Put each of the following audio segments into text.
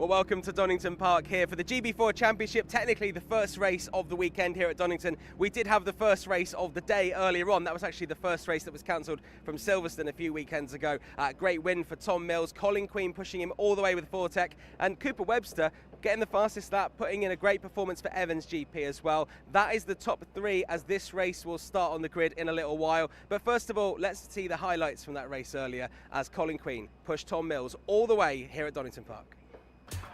Well, welcome to Donington Park here for the GB4 Championship, technically the first race of the weekend here at Donington. We did have the first race of the day earlier on. That was actually the first race that was cancelled from Silverstone a few weekends ago. Great win for Tom Mills, Colin Queen pushing him all the way with Fortec, and Cooper Webster getting the fastest lap, putting in a great performance for Evans GP as well. That is the top three as this race will start on the grid in a little while. But first of all, let's see the highlights from that race earlier as Colin Queen pushed Tom Mills all the way here at Donington Park.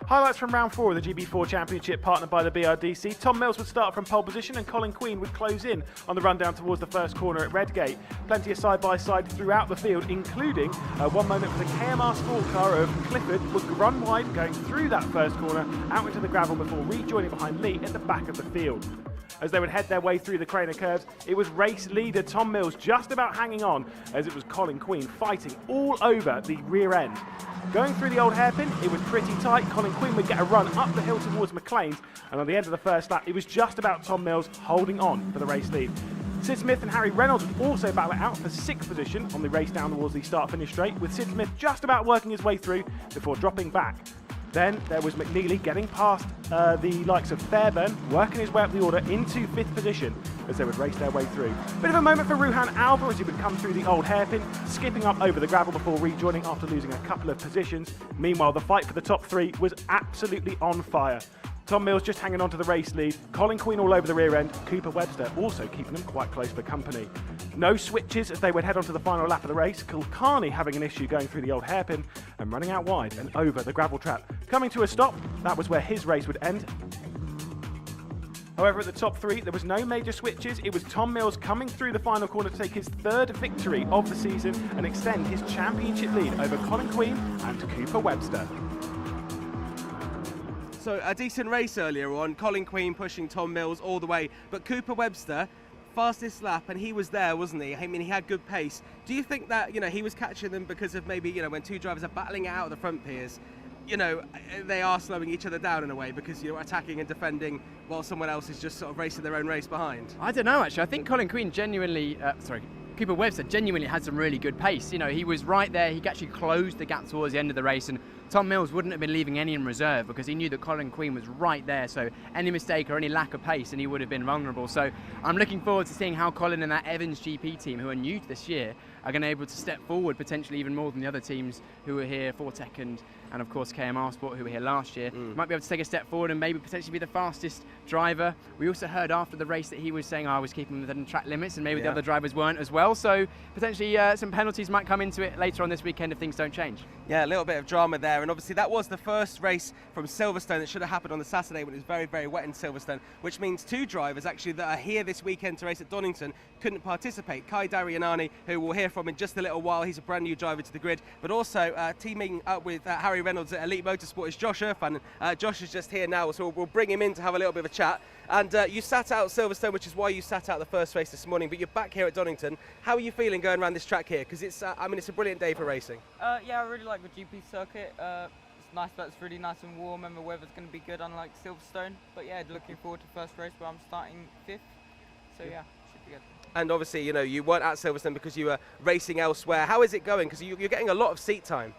Highlights from round 4 of the GB4 Championship, partnered by the BRDC. Tom Mills would start from pole position and Colin Queen would close in on the run down towards the first corner at Redgate. Plenty of side-by-side throughout the field, including one moment for the KMR Sport car of Clifford would run wide going through that first corner out into the gravel before rejoining behind Lee at the back of the field. As they would head their way through the Craner curves, it was race leader Tom Mills just about hanging on as it was Colin Queen fighting all over the rear end. Going through the old hairpin, it was pretty tight. Colin Queen would get a run up the hill towards McLean's, and on the end of the first lap, it was just about Tom Mills holding on for the race lead. Sid Smith and Harry Reynolds would also battle it out for 6th position on the race down towards the start-finish straight, with Sid Smith just about working his way through before dropping back. Then there was McNeely getting past the likes of Fairburn, working his way up the order into 5th position as they would race their way through. Bit of a moment for Ruhan Alba as he would come through the old hairpin, skipping up over the gravel before rejoining after losing a couple of positions. Meanwhile, the fight for the top 3 was absolutely on fire. Tom Mills just hanging on to the race lead, Colin Queen all over the rear end, Cooper Webster also keeping them quite close for company. No switches as they would head on to the final lap of the race, Kilcarney having an issue going through the old hairpin and running out wide and over the gravel trap. Coming to a stop, that was where his race would end. However, at the top 3, there was no major switches. It was Tom Mills coming through the final corner to take his 3rd victory of the season and extend his championship lead over Colin Queen and Cooper Webster. So a decent race earlier on, Colin Queen pushing Tom Mills all the way, but Cooper Webster, fastest lap, and he was there, wasn't he? I mean, he had good pace. Do you think that, he was catching them because of maybe, when two drivers are battling it out of the front piers, they are slowing each other down in a way because you're attacking and defending while someone else is just sort of racing their own race behind? I don't know, actually. I think Colin Queen Cooper Webster genuinely had some really good pace. He was right there. He actually closed the gap towards the end of the race, and Tom Mills wouldn't have been leaving any in reserve because he knew that Colin Queen was right there. So any mistake or any lack of pace, and he would have been vulnerable. So I'm looking forward to seeing how Colin and that Evans GP team, who are new to this year, are going to be able to step forward potentially even more than the other teams who were here, Fortec and of course KMR Sport, who were here last year. Might be able to take a step forward and maybe potentially be the fastest driver. We also heard after the race that he was saying I was keeping within track limits, and maybe the other drivers weren't as well. So potentially some penalties might come into it later on this weekend if things don't change. Yeah, a little bit of drama there, and obviously that was the first race from Silverstone that should have happened on the Saturday when it was very, very wet in Silverstone, which means 2 drivers actually that are here this weekend to race at Donington couldn't participate. Kai Darianani, who we'll hear from in just a little while, he's a brand new driver to the grid, but also teaming up with Harry Reynolds at Elite Motorsport is Josh Irfan. Josh is just here now, so we'll bring him in to have a little bit of a chat. And you sat out Silverstone, which is why you sat out the first race this morning, but you're back here at Donington. How are you feeling going around this track here? Because it's a brilliant day for racing. Yeah, I really like the GP circuit. It's nice that it's really nice and warm and the weather's going to be good, unlike Silverstone. But yeah, looking forward to the first race where I'm starting 5th. So yeah, should be good. And obviously, you weren't at Silverstone because you were racing elsewhere. How is it going? Because you're getting a lot of seat time.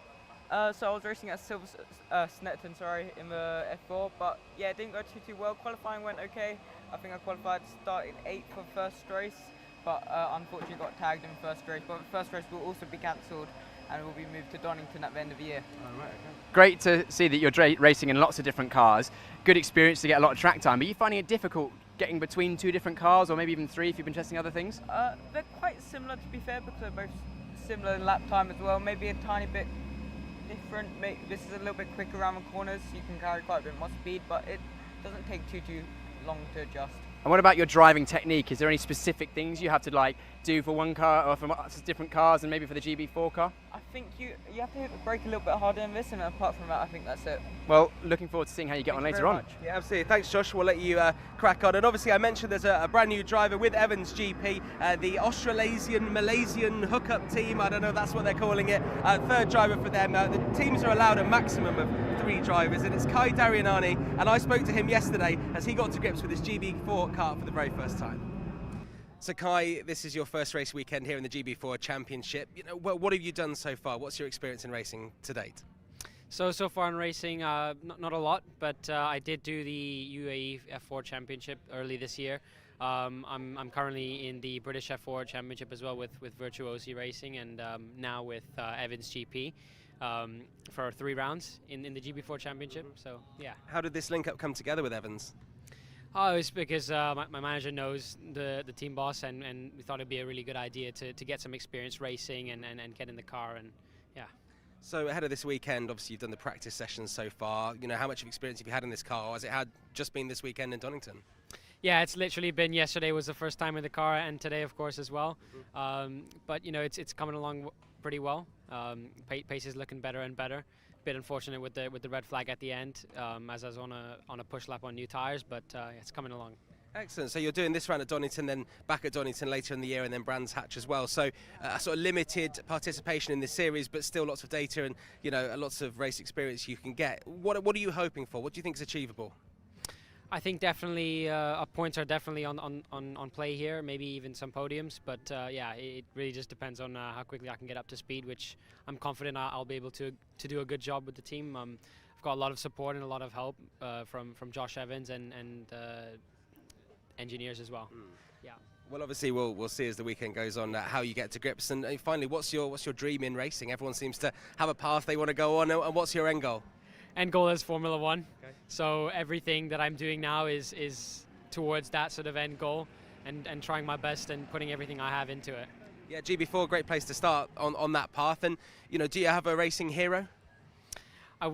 So I was racing at Snetterton, in the F4, but yeah, it didn't go too well. Qualifying went okay. I think I qualified to start in 8th for the first race, but unfortunately got tagged in the first race. But the first race will also be cancelled and will be moved to Donington at the end of the year. Oh, right, okay. Great to see that you're racing in lots of different cars. Good experience to get a lot of track time. But are you finding it difficult getting between 2 different cars, or maybe even 3 if you've been testing other things? They're quite similar, to be fair, because they're both similar in lap time as well. Maybe a tiny bit different. This is a little bit quicker around the corners, so you can carry quite a bit more speed, but it doesn't take too long to adjust. And what about your driving technique? Is there any specific things you have to do for one car or for different cars, and maybe for the GB4 car? I think you have to hit the brake a little bit harder in this, and apart from that, I think that's it. Well, looking forward to seeing how you get on later on. Yeah, absolutely. Thanks, Josh. We'll let you crack on. And obviously, I mentioned there's a brand new driver with Evans GP, the Australasian Malaysian hookup team. I don't know if that's what they're calling it. 3rd driver for them. The teams are allowed a maximum of 3 drivers, and it's Kai Darianani. And I spoke to him yesterday as he got to grips with his GB4 car for the very first time. So Kai, this is your first race weekend here in the GB4 Championship. What have you done so far? What's your experience in racing to date? So far in racing, not a lot, but I did do the UAE F4 Championship early this year. I'm currently in the British F4 Championship as well with Virtuosi Racing, and now with Evans GP for 3 rounds in the GB4 Championship. So yeah. How did this link up come together with Evans? Oh, it's because my manager knows the team boss, and we thought it'd be a really good idea to get some experience racing and get in the car, and yeah. So ahead of this weekend, obviously you've done the practice sessions so far. You know, how much of experience have you had in this car? Or has it had just been this weekend in Donington? Yeah, it's literally been yesterday was the first time in the car, and today, of course, as well. But you know, it's coming along pretty well. Pace is looking better and better. Bit unfortunate with the red flag at the end, as I was on a push lap on new tires, but it's coming along. Excellent. So you're doing this round at Donington, then back at Donington later in the year, and then Brands Hatch as well. So sort of limited participation in this series, but still lots of data and lots of race experience you can get. What are you hoping for? What do you think is achievable? I think definitely points are definitely on play here. Maybe even some podiums, but yeah, it really just depends on how quickly I can get up to speed, which I'm confident I'll be able to do a good job with the team. I've got a lot of support and a lot of help from Josh Evans and engineers as well. Yeah. Well, obviously we'll see as the weekend goes on how you get to grips. And finally, what's your dream in racing? Everyone seems to have a path they want to go on. And what's your end goal? End goal is Formula One. Okay. So everything that I'm doing now is towards that sort of end goal, and trying my best and putting everything I have into it. Yeah, GB4, great place to start on that path. And do you have a racing hero?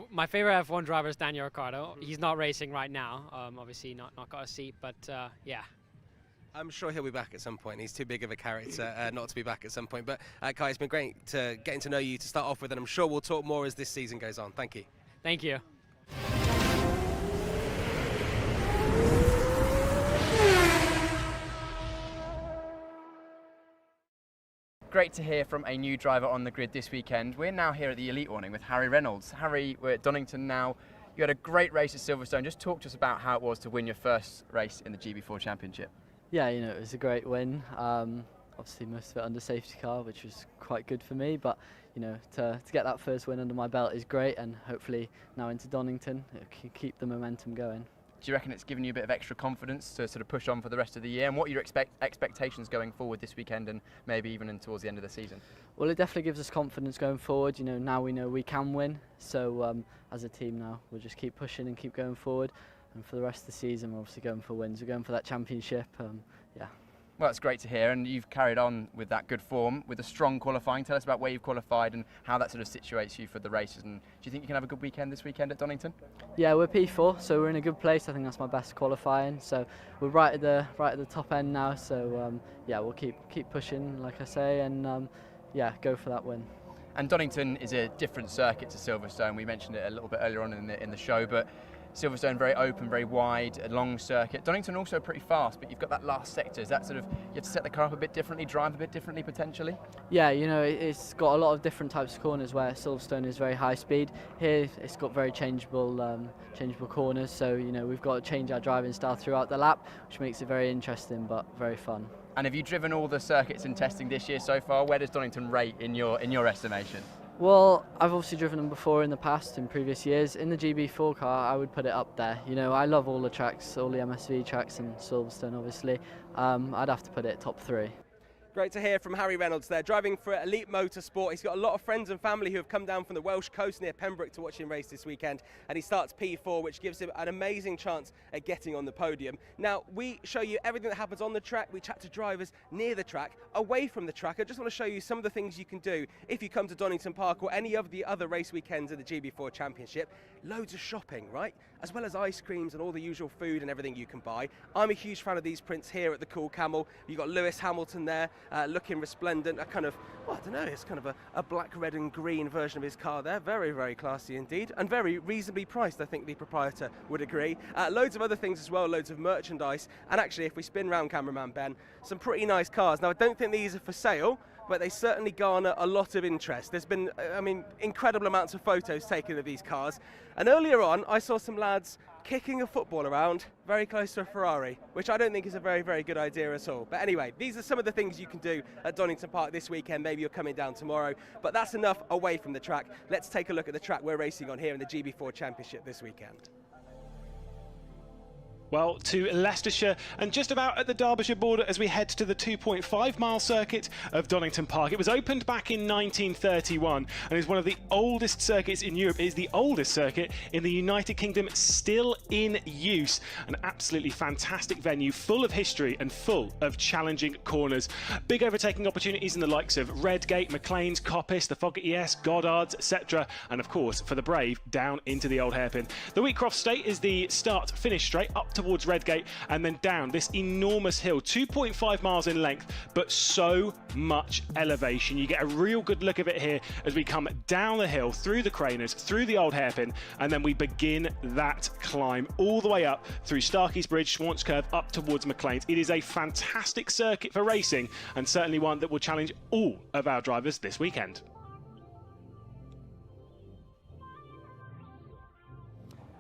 My favorite F1 driver is Daniel Ricciardo. He's not racing right now, obviously not got a seat, but yeah. I'm sure he'll be back at some point. He's too big of a character not to be back at some point. But Kai, it's been great getting to know you to start off with, and I'm sure we'll talk more as this season goes on. Thank you. Thank you. Great to hear from a new driver on the grid this weekend. We're now here at the Elite Warning with Harry Reynolds. Harry, we're at Donington now. You had a great race at Silverstone. Just talk to us about how it was to win your first race in the GB4 Championship. Yeah, it was a great win. Obviously most of it under safety car, which was quite good for me, but to get that first win under my belt is great, and hopefully now into Donington it can keep the momentum going. Do you reckon it's given you a bit of extra confidence to sort of push on for the rest of the year? And what are your expectations going forward this weekend and maybe even towards the end of the season? Well, it definitely gives us confidence going forward. Now we know we can win, so as a team now we'll just keep pushing and keep going forward. And for the rest of the season, we're obviously going for wins. We're going for that championship. Yeah. Well, it's great to hear, and you've carried on with that good form, with a strong qualifying. Tell us about where you've qualified and how that sort of situates you for the races. And do you think you can have a good weekend this weekend at Donington? Yeah, we're P4, so we're in a good place. I think that's my best qualifying. So we're right at the top end now. So yeah, we'll keep pushing, like I say, and yeah, go for that win. And Donington is a different circuit to Silverstone. We mentioned it a little bit earlier on in the show, but Silverstone very open, very wide, a long circuit. Donington also pretty fast, but you've got that last sector. Is that sort of, you have to set the car up a bit differently, drive a bit differently potentially? Yeah, it's got a lot of different types of corners where Silverstone is very high speed. Here it's got very changeable corners, so we've got to change our driving style throughout the lap, which makes it very interesting but very fun. And have you driven all the circuits in testing this year so far? Where does Donington rate in your estimation? Well, I've obviously driven them before in the past, in previous years. In the GB4 car, I would put it up there. I love all the tracks, all the MSV tracks and Silverstone, obviously. I'd have to put it top 3. Great to hear from Harry Reynolds there, driving for Elite Motorsport. He's got a lot of friends and family who have come down from the Welsh coast near Pembroke to watch him race this weekend, and he starts P4, which gives him an amazing chance at getting on the podium. Now, we show you everything that happens on the track. We chat to drivers near the track, away from the track. I just want to show you some of the things you can do if you come to Donington Park or any of the other race weekends of the GB4 Championship. Loads of shopping, right? As well as ice creams and all the usual food and everything you can buy. I'm a huge fan of these prints here at the Cool Camel. You've got Lewis Hamilton there, looking resplendent, a kind of, well, I don't know, it's kind of a black, red and green version of his car there. Very, very classy indeed, and very reasonably priced, I think the proprietor would agree. Loads of other things as well, loads of merchandise, and actually, if we spin round, cameraman Ben, some pretty nice cars. Now, I don't think these are for sale, but they certainly garner a lot of interest. There's been, incredible amounts of photos taken of these cars. And earlier on, I saw some lads kicking a football around very close to a Ferrari, which I don't think is a very, very good idea at all. But anyway, these are some of the things you can do at Donington Park this weekend. Maybe you're coming down tomorrow, but that's enough away from the track. Let's take a look at the track we're racing on here in the GB4 Championship this weekend. Well, to Leicestershire and just about at the Derbyshire border as we head to the 2.5-mile circuit of Donington Park. It was opened back in 1931 and is one of the oldest circuits in Europe. It is the oldest circuit in the United Kingdom, still in use. An absolutely fantastic venue, full of history and full of challenging corners. Big overtaking opportunities in the likes of Redgate, McLean's, Coppice, the Fogarty S, Goddard's, etc. And of course, for the brave, down into the old hairpin. The Wheatcroft Straight is the start-finish straight up towards Redgate and then down this enormous hill, 2.5 miles in length, but so much elevation. You get a real good look of it here as we come down the hill, through the craners, through the old hairpin, and then we begin that climb all the way up through Starkey's Bridge, Swans Curve, up towards McLean's. It is a fantastic circuit for racing and certainly one that will challenge all of our drivers this weekend.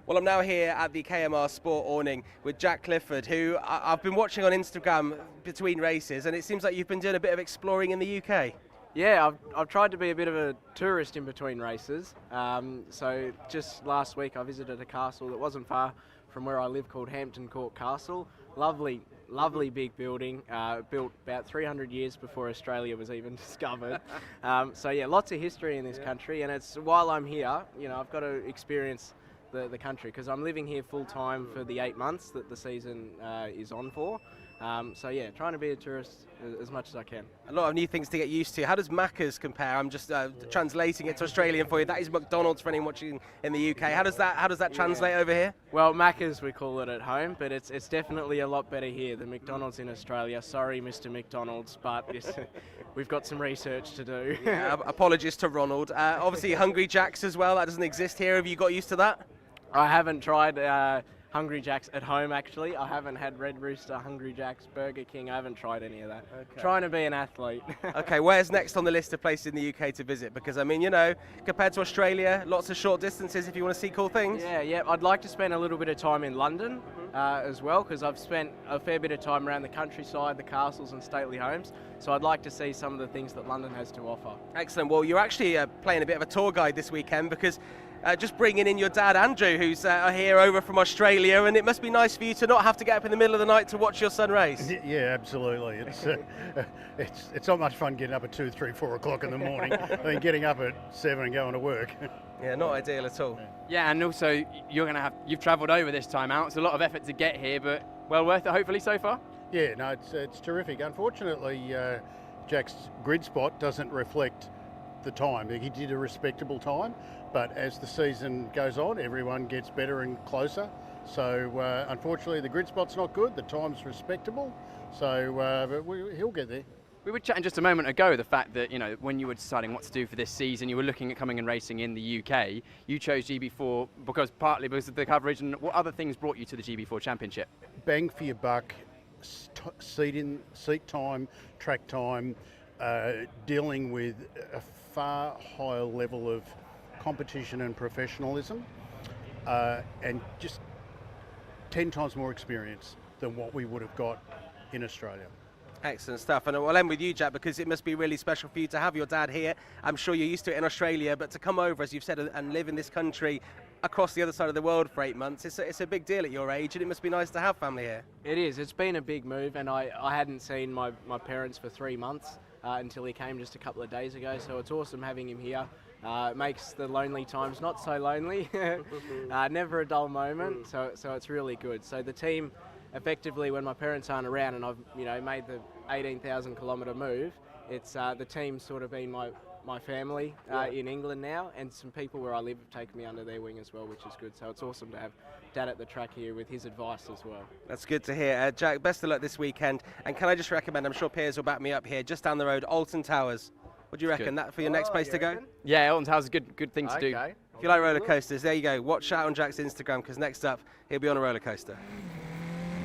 Well, I'm now here at the KMR Sport awning with Jack Clifford, who I've been watching on Instagram between races, and it seems like you've been doing a bit of exploring in the UK. Yeah, I've tried to be a bit of a tourist in between races. So just last week I visited a castle that wasn't far from where I live called Hampton Court Castle. Lovely big building, built about 300 years before Australia was even discovered. So yeah, lots of history in this country, and it's while I'm here, you know, I've got to experience the country because I'm living here full time for the 8 months that the season is on for. So yeah, trying to be a tourist as much as I can. A lot of new things to get used to. How does Macca's compare? I'm just translating it to Australian for you. That is McDonald's for anyone watching in the UK. How does that translate over here? Well, Macca's we call it at home, but it's definitely a lot better here than McDonald's in Australia. Sorry, Mr. McDonald's, but we've got some research to do. Yeah, apologies to Ronald. Obviously, Hungry Jack's as well. That doesn't exist here. Have you got used to that? I haven't tried Hungry Jack's at home, actually. I haven't had Red Rooster, Hungry Jack's, Burger King. I haven't tried any of that. Okay. Trying to be an athlete. Okay, where's next on the list of places in the UK to visit? Because, I mean, you know, compared to Australia, lots of short distances if you want to see cool things. Yeah. I'd like to spend a little bit of time in London as well, because I've spent a fair bit of time around the countryside, the castles and stately homes. So I'd like to see some of the things that London has to offer. Excellent. Well, you're actually playing a bit of a tour guide this weekend because just bringing in your dad, Andrew, who's here over from Australia, and it must be nice for you to not have to get up in the middle of the night to watch your son race. Yeah, absolutely. It's not much fun getting up at 2, 3, 4 o'clock in the morning. I mean, getting up at 7 and going to work. Yeah, not ideal at all. Yeah, and also you've travelled over this time out. It's a lot of effort to get here, but well worth it hopefully so far. Yeah, no, it's terrific. Unfortunately, Jack's grid spot doesn't reflect the time. He did a respectable time, but as the season goes on, everyone gets better and closer. So unfortunately, the grid spot's not good. The time's respectable, so but he'll get there. We were chatting just a moment ago the fact that, you know, when you were deciding what to do for this season, you were looking at coming and racing in the UK. You chose GB4 partly because of the coverage, and what other things brought you to the GB4 Championship? Bang for your buck, seat time, track time, dealing with a far higher level of competition and professionalism, and just 10 times more experience than what we would have got in Australia. Excellent stuff. And I'll end with you, Jack, because it must be really special for you to have your dad here. I'm sure you're used to it in Australia, but to come over, as you've said, and live in this country across the other side of the world for 8 months, it's a big deal at your age, and it must be nice to have family here. It is. It's been a big move, and I hadn't seen my parents for 3 months until he came just a couple of days ago, so it's awesome having him here. It makes the lonely times not so lonely, never a dull moment, so it's really good. So the team, effectively, when my parents aren't around and I've made the 18,000 kilometre move, it's the team's sort of been my family in England now, and some people where I live have taken me under their wing as well, which is good. So it's awesome to have Dad at the track here with his advice as well. That's good to hear. Jack, best of luck this weekend. And can I just recommend, I'm sure Piers will back me up here, just down the road, Alton Towers. What do you reckon? That for your next place to go? Yeah, Alton Towers is a good thing to do. If you like roller coasters, there you go. Watch out on Jack's Instagram, because next up, he'll be on a roller coaster.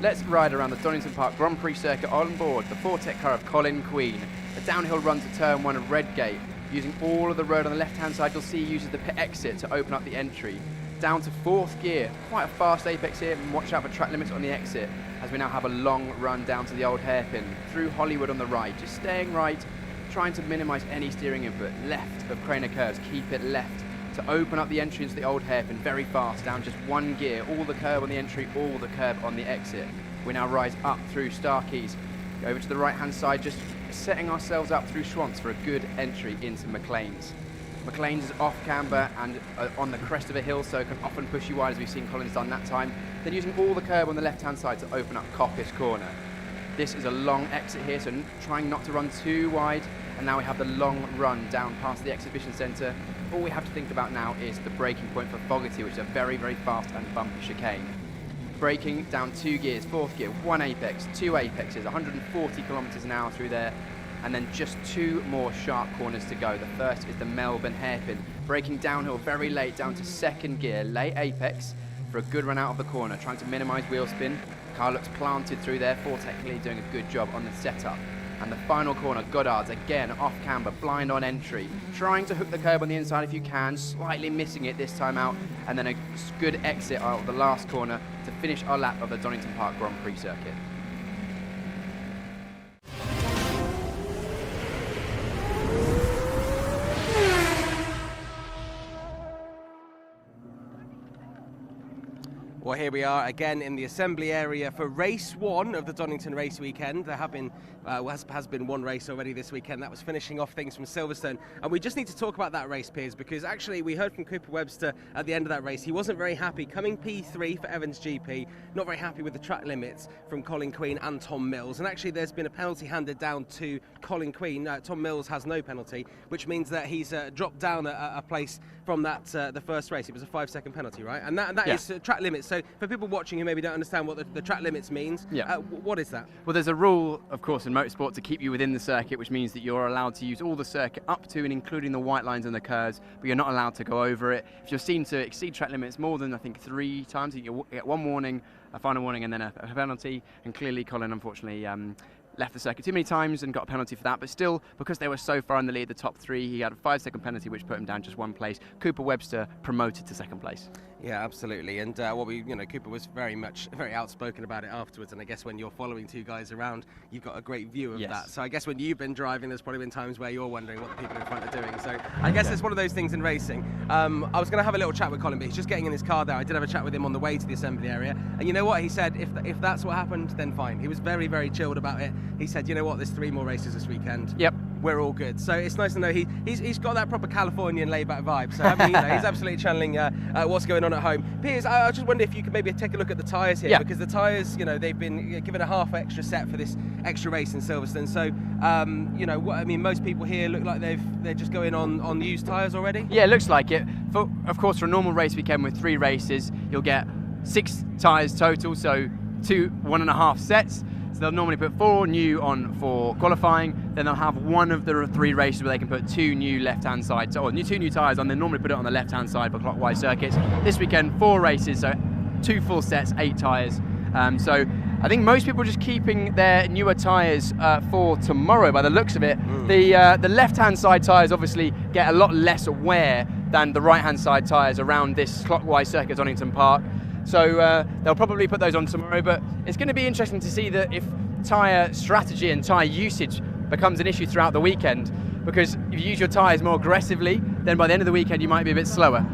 Let's ride around the Donington Park Grand Prix circuit on board the Fortec car of Colin Queen. The downhill run to turn 1 of Redgate. Using all of the road on the left-hand side, you'll see he uses the pit exit to open up the entry. down to 4th gear. Quite a fast apex here, and watch out for track limits on the exit as we now have a long run down to the old hairpin through Hollywood on the right, just staying right, trying to minimise any steering input. Left of Craner curves, keep it left to open up the entry into the old hairpin very fast, down just 1 gear, all the curb on the entry, all the curb on the exit. We now rise up through Starkeys, over to the right hand side, just setting ourselves up through Schwantz for a good entry into McLean's. McLean's is off camber and on the crest of a hill, so can often push you wide, as we've seen Collins done that time. Then using all the curb on the left hand side to open up Coppice Corner. This is a long exit here, so trying not to run too wide. And now we have the long run down past the exhibition centre. All we have to think about now is the braking point for Fogarty, which is a very, very fast and bumpy chicane. Braking down 2 gears, 4th gear, 1 apex, 2 apexes, 140 kilometres an hour through there, and then just 2 more sharp corners to go. The first is the Melbourne hairpin. Braking downhill very late, down to 2nd gear, late apex for a good run out of the corner, trying to minimise wheel spin. Car looks planted through there, Fortec doing a good job on the setup. And the final corner, Goddard's again off camber, blind on entry, trying to hook the curb on the inside if you can, slightly missing it this time out, and then a good exit out of the last corner to finish our lap of the Donington Park Grand Prix circuit. Well, here we are again in the assembly area for race 1 of the Donington race weekend. There have been, has been 1 race already this weekend. That was finishing off things from Silverstone. And we just need to talk about that race, Piers, because actually we heard from Cooper Webster at the end of that race. He wasn't very happy coming P3 for Evans GP, not very happy with the track limits from Colin Queen and Tom Mills. And actually there's been a penalty handed down to Colin Queen. Tom Mills has no penalty, which means that he's dropped down a place from that the first race. It was a 5-second penalty, right? And that is track limits. So for people watching who maybe don't understand what the track limits means, what is that? Well, there's a rule, of course, in motorsport to keep you within the circuit, which means that you're allowed to use all the circuit up to and including the white lines and the curves, but you're not allowed to go over it. If you're seen to exceed track limits more than, I think, 3 times, you get 1 warning, a final warning, and then a penalty. And clearly, Colin, unfortunately, left the circuit too many times and got a penalty for that, but still, because they were so far in the lead, the top 3, he had a 5-second penalty which put him down just 1 place. Cooper Webster promoted to 2nd place. Yeah, absolutely. And Cooper was very outspoken about it afterwards. And I guess when you're following 2 guys around, you've got a great view of that. So I guess when you've been driving, there's probably been times where you're wondering what the people in front are doing. So I guess it's one of those things in racing. I was going to have a little chat with Colin, but he's just getting in his car there. I did have a chat with him on the way to the assembly area. And you know what? He said, if that's what happened, then fine. He was very, very chilled about it. He said, you know what? There's 3 more races this weekend. Yep. We're all good. So it's nice to know he's got that proper Californian laid-back vibe. So I mean, he's absolutely channeling what's going on at home. Piers, I just wonder if you could maybe take a look at the tyres here, because the tyres, they've been given a half extra set for this extra race in Silverstone. So, most people here look like they're just going on used tyres already. Yeah, it looks like it. Of course, for a normal race weekend with 3 races, you'll get 6 tyres total, so 2 1.5 sets. So they'll normally put 4 new on for qualifying, then they'll have 1 of the 3 races where they can put 2 new left-hand side, or 2 new tyres on. They normally put it on the left-hand side for clockwise circuits. This weekend, 4 races, so 2 full sets, 8 tyres. So I think most people are just keeping their newer tyres for tomorrow by the looks of it. The left-hand side tyres obviously get a lot less wear than the right-hand side tyres around this clockwise circuit at Donington Park. So they'll probably put those on tomorrow, but it's going to be interesting to see that if tyre strategy and tyre usage becomes an issue throughout the weekend, because if you use your tyres more aggressively, then by the end of the weekend you might be a bit slower.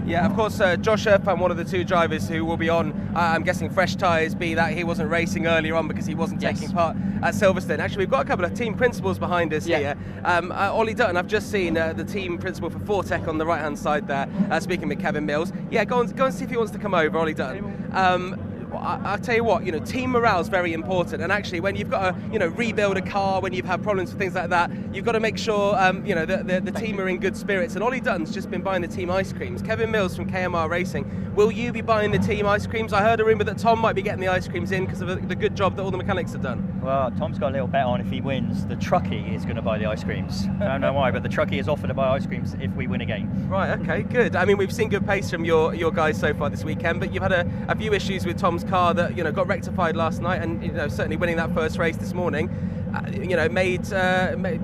Yeah, of course, Josh Erpan, one of the 2 drivers who will be on, I'm guessing, fresh tyres, be that he wasn't racing earlier on because he wasn't taking part at Silverstone. Actually, we've got a couple of team principals behind us here. Ollie Dutton, I've just seen the team principal for Fortec on the right-hand side there, speaking with Kevin Mills. Yeah, go and see if he wants to come over, Ollie Dutton. I'll tell you what, team morale is very important, and actually when you've got to, rebuild a car, when you've had problems with things like that, you've got to make sure, the team are in good spirits. And Ollie Dutton's just been buying the team ice creams. Kevin Mills from KMR Racing, will you be buying the team ice creams? I heard a rumour that Tom might be getting the ice creams in because of the good job that all the mechanics have done. Well, Tom's got a little bet on if he wins, the truckie is going to buy the ice creams. I don't know why, but the truckie is offered to buy ice creams if we win a game. Right, okay, good. I mean, we've seen good pace from your guys so far this weekend, but you've had a few issues with Tom's car that got rectified last night, and certainly winning that first race this morning.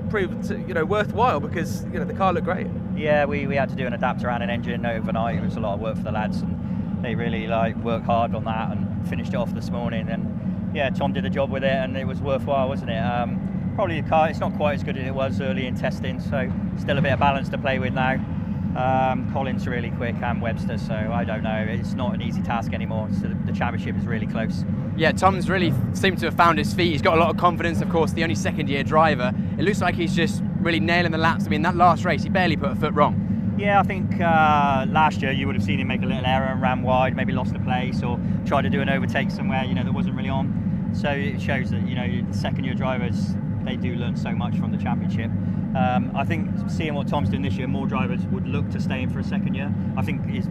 proved worthwhile because the car looked great. Yeah, we had to do an adapter and an engine overnight. It was a lot of work for the lads, and they really worked hard on that and finished it off this morning. And yeah, Tom did a job with it, and it was worthwhile, wasn't it? Probably the car, it's not quite as good as it was early in testing, so still a bit of balance to play with now. Colin's really quick and Webster, so I don't know, it's not an easy task anymore, so the championship is really close. Yeah, Tom's really seemed to have found his feet. He's got a lot of confidence, of course, the only second-year driver. It looks like he's just really nailing the laps. I mean, that last race, he barely put a foot wrong. Yeah, I think last year you would have seen him make a little error and ran wide, maybe lost a place or tried to do an overtake somewhere, that wasn't really on. So it shows that, the second-year drivers, they do learn so much from the championship. I think seeing what Tom's doing this year, more drivers would look to stay in for a second year. I think is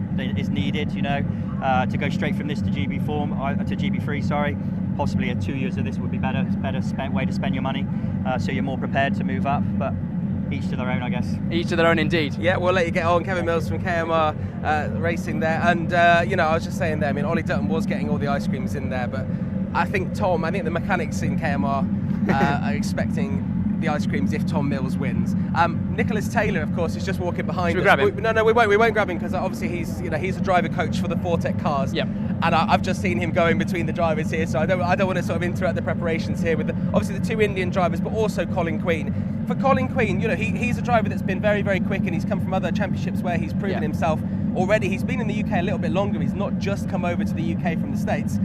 needed, to go straight from this to GB3, sorry. Possibly 2 years of this would be better. It's a better way to spend your money, so you're more prepared to move up. But each to their own, I guess. Each to their own, indeed. Yeah, we'll let you get on. Kevin Mills from KMR Racing there, and I was just saying there. I mean, Ollie Dutton was getting all the ice creams in there, but I think the mechanics in KMR are expecting the ice creams if Tom Mills wins. Nicholas Taylor, of course, is just walking behind Should us. we grab him? No, we won't grab him because obviously he's a driver coach for the Fortec cars. Yep. And I've just seen him going between the drivers here, so I don't want to sort of interrupt the preparations here with obviously the two Indian drivers, but also Colin Queen. For Colin Queen, he's a driver that's been very, very quick, and he's come from other championships where he's proven himself already. He's been in the UK a little bit longer. He's not just come over to the UK from the States.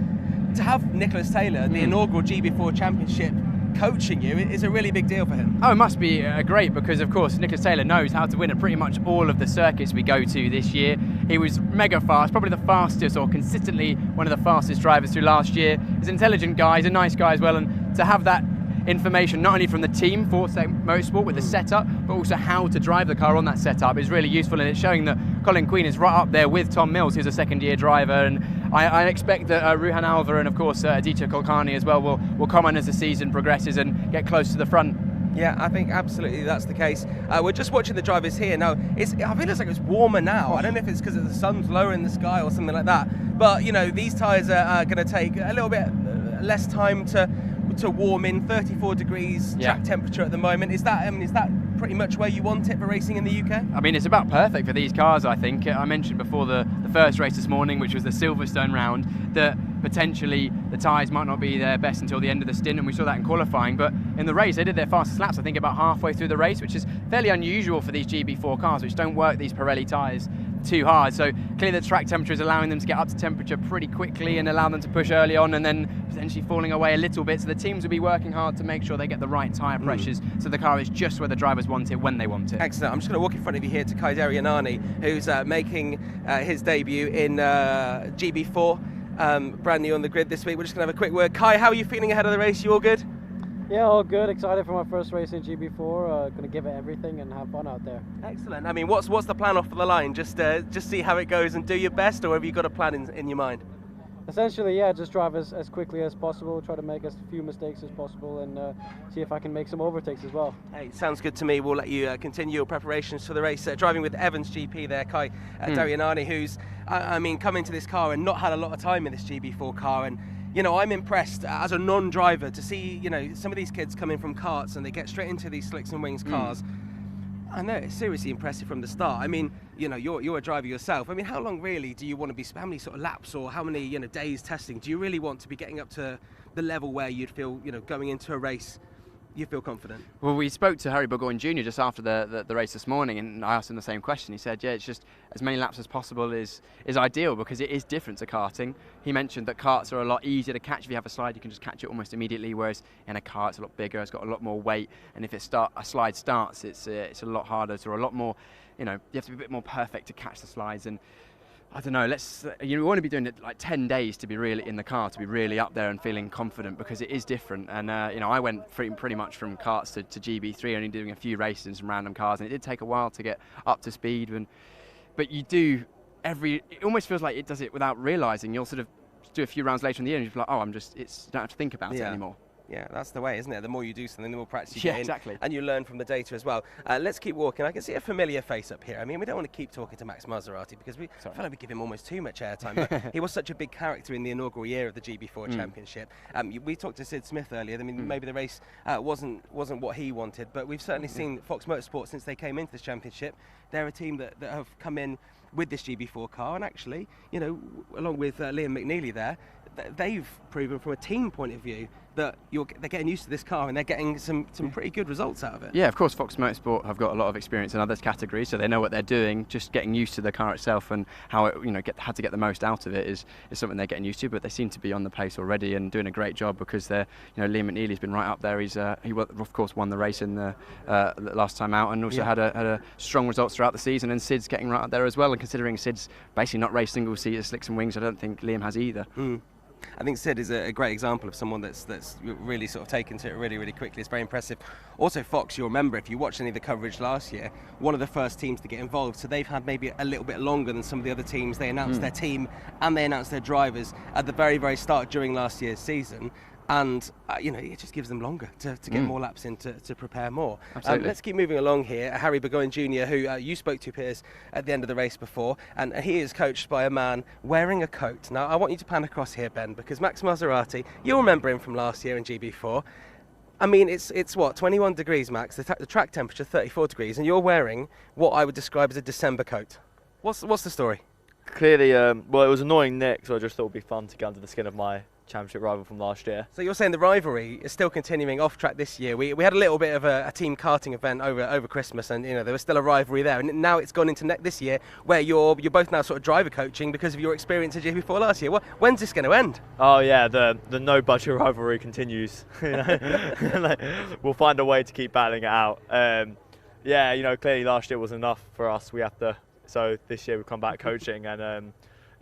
To have Nicholas Taylor, the inaugural GB4 Championship, coaching you is a really big deal for him. Oh, it must be great because, of course, Nicholas Taylor knows how to win at pretty much all of the circuits we go to this year. He was mega fast, probably the fastest or consistently one of the fastest drivers through last year. He's an intelligent guy, he's a nice guy as well, and to have that information not only from the team, Fortec Motorsport, with the setup, but also how to drive the car on that setup is really useful, and it's showing that Colin Queen is right up there with Tom Mills, who's a second-year driver, and I expect that Ruhan Alva and, of course, Aditya Kulkarni as well will come on as the season progresses and get close to the front. Yeah, I think absolutely that's the case. We're just watching the drivers here now. I feel like it's warmer now. I don't know if it's because the sun's lower in the sky or something like that. But these tyres are going to take a little bit less time to warm in. 34 degrees track temperature at the moment. Is that pretty much where you want it for racing in the UK? I mean, it's about perfect for these cars, I think. I mentioned before the first race this morning, which was the Silverstone round, that potentially the tyres might not be their best until the end of the stint, and we saw that in qualifying. But in the race, they did their fastest laps, I think, about halfway through the race, which is fairly unusual for these GB4 cars, which don't work these Pirelli tyres too hard. So clearly the track temperature is allowing them to get up to temperature pretty quickly and allow them to push early on and then potentially falling away a little bit. So the teams will be working hard to make sure they get the right tyre pressures so the car is just where the drivers want it when they want it. Excellent. I'm just going to walk in front of you here to Kai Darianani, who's making his debut in GB4, brand new on the grid this week. We're just going to have a quick word. Kai, how are you feeling ahead of the race? You all good? Yeah, all good. Excited for my first race in GB4. Going to give it everything and have fun out there. Excellent. I mean, what's the plan off the line? Just see how it goes and do your best, or have you got a plan in your mind? Essentially, yeah, just drive as quickly as possible, try to make as few mistakes as possible, and see if I can make some overtakes as well. Hey, sounds good to me. We'll let you continue your preparations for the race. Driving with Evans GP there, Kai Darianani, who's, come into this car and not had a lot of time in this GB4 car, and I'm impressed as a non-driver to see, some of these kids come in from karts and they get straight into these slicks and wings cars. I know, it's seriously impressive from the start. I mean, you're a driver yourself. I mean, how long really do you want to be, how many sort of laps or how many, days testing do you really want to be getting up to the level where you'd feel, going into a race, you feel confident? Well, we spoke to Harry Burgoyne Jr. just after the race this morning, and I asked him the same question. He said, yeah, it's just as many laps as possible is ideal because it is different to karting. He mentioned that karts are a lot easier to catch. If you have a slide, you can just catch it almost immediately, whereas in a car it's a lot bigger, it's got a lot more weight, and if a slide starts, it's a lot harder, or a lot more, you have to be a bit more perfect to catch the slides. And I don't know, you want to be doing it like 10 days to be really in the car, to be really up there and feeling confident, because it is different. And, I went pretty much from karts to GB3, only doing a few races in some random cars, and it did take a while to get up to speed. But you do it almost feels like it does it without realising. You'll sort of do a few rounds later in the year and you're like, oh, you don't have to think about it anymore. Yeah, that's the way, isn't it? The more you do something, the more practice you Yeah, get in, exactly. and you learn from the data as well. Let's keep walking. I can see a familiar face up here. I mean, we don't want to keep talking to Max Maserati because I feel like we give him almost too much airtime, but he was such a big character in the inaugural year of the GB4 Championship. We talked to Sid Smith earlier. I mean, maybe the race wasn't what he wanted, but we've certainly seen Fox Motorsport since they came into this championship. They're a team that have come in with this GB4 car, and actually, you know, along with Liam McNeely there, they've proven from a team point of view that they're getting used to this car and they're getting some pretty good results out of it. Yeah, of course, Fox Motorsport have got a lot of experience in other categories, so they know what they're doing. Just getting used to the car itself and how it, how to get the most out of it is something they're getting used to. But they seem to be on the pace already and doing a great job because they're, Liam McNeely's been right up there. He of course won the race in the last time out and also had a strong results throughout the season. And Sid's getting right up there as well. And considering Sid's basically not raced single seater slicks and wings, I don't think Liam has either. I think Sid is a great example of someone that's really sort of taken to it really, really quickly. It's very impressive. Also, Fox, you'll remember, if you watched any of the coverage last year, one of the first teams to get involved. So they've had maybe a little bit longer than some of the other teams. They announced their team and they announced their drivers at the very, very start during last year's season. And, it just gives them longer to get more laps in to prepare more. Let's keep moving along here. Harry Burgoyne Jr., who you spoke to, Piers, at the end of the race before, and he is coached by a man wearing a coat. Now, I want you to pan across here, Ben, because Max Maserati, you'll remember him from last year in GB4. I mean, it's what, 21 degrees, Max, the track temperature 34 degrees, and you're wearing what I would describe as a December coat. What's the story? Clearly, well, it was annoying Nick, so I just thought it would be fun to get under the skin of my championship rival from last year. So you're saying the rivalry is still continuing off track this year. We had a little bit of a team karting event over Christmas, and there was still a rivalry there. And now it's gone into this year where you're both now sort of driver coaching because of your experience at GB4 last year. When's this going to end? Oh yeah, the no budget rivalry continues. We'll find a way to keep battling it out. Clearly last year was enough for us. So this year we've come back coaching and.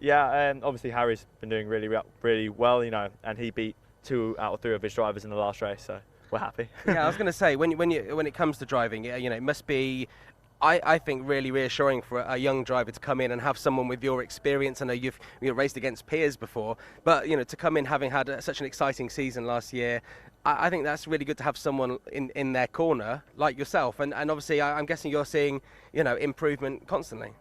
Obviously Harry's been doing really well, and he beat 2 out of 3 of his drivers in the last race, so we're happy. Yeah, I was going to say when it comes to driving, it must be, I think, really reassuring for a young driver to come in and have someone with your experience. I know you've raced against peers before, but to come in having had such an exciting season last year, I think that's really good to have someone in their corner like yourself. And obviously, I'm guessing you're seeing improvement constantly.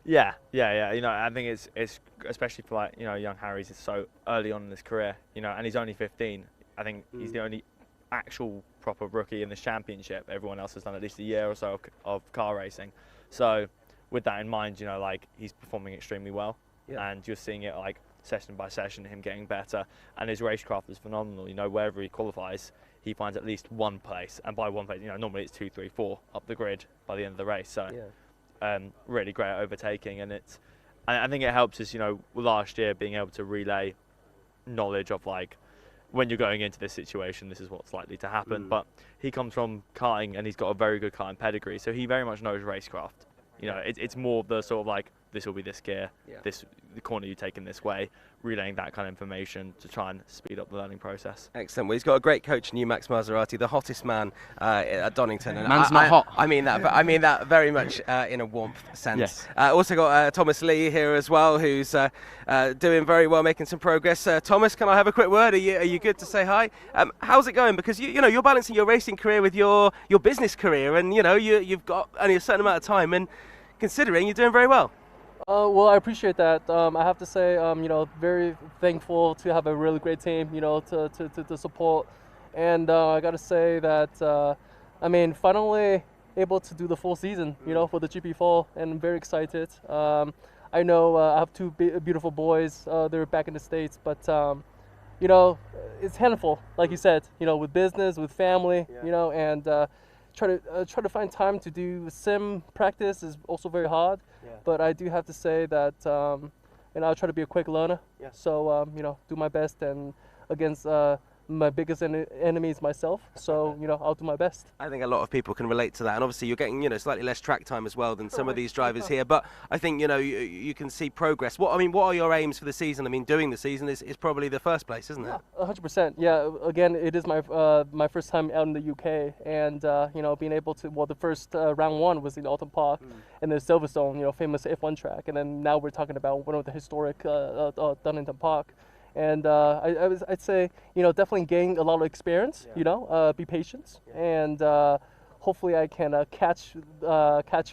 Yeah. I think it's especially for young Harry's. It's so early on in his career. And he's only 15. I think he's the only actual proper rookie in this championship. Everyone else has done at least a year or so of car racing. So with that in mind, he's performing extremely well, and you're seeing it session by session, him getting better, and his racecraft is phenomenal. Wherever he qualifies, he finds at least one place, and by one place, normally it's 2, 3, 4 up the grid by the end of the race. So. Yeah. Really great at overtaking, and I think it helps us, last year being able to relay knowledge of when you're going into this situation, this is what's likely to happen. But he comes from karting and he's got a very good karting pedigree, so he very much knows racecraft. It's more the sort of this will be this gear, the corner you take in this way, relaying that kind of information to try and speed up the learning process. Excellent. Well, he's got a great coach, new Max Maserati, the hottest man at Donington. And Man's not hot. I mean that very much in a warmth sense. Yes. Also got Thomas Lee here as well, who's doing very well, making some progress. Thomas, can I have a quick word? Are you good to say hi? How's it going? Because you're balancing your racing career with your business career, and you've got only a certain amount of time, and considering you're doing very well. Well, I appreciate that. I have to say, very thankful to have a really great team, to support. And I got to say that, finally able to do the full season, for the GP4, and I'm very excited. I know I have 2 beautiful boys. They're back in the States, but, it's handful, like you said, with business, with family, and try to find time to do sim practice is also very hard. But I do have to say that I'll try to be a quick learner. So do my best, and against my biggest enemy is myself. So I'll do my best. I think a lot of people can relate to that, and obviously you're getting slightly less track time as well than some of these drivers here. But I think you can see progress. What are your aims for the season? I mean, doing the season is probably the first place, isn't it? 100%. Yeah. Again, it is my first time out in the UK, and being able to the first round 1 was in Donington Park, and then Silverstone, famous F1 track, and then now we're talking about one of the historic Donington Park. And I'd say, definitely gain a lot of experience, be patient, and hopefully I can catch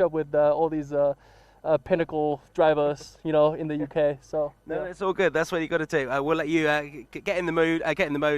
up with all these pinnacle drivers, in the UK. So no, it's all good. That's what you got to do. We'll let you get in the mood,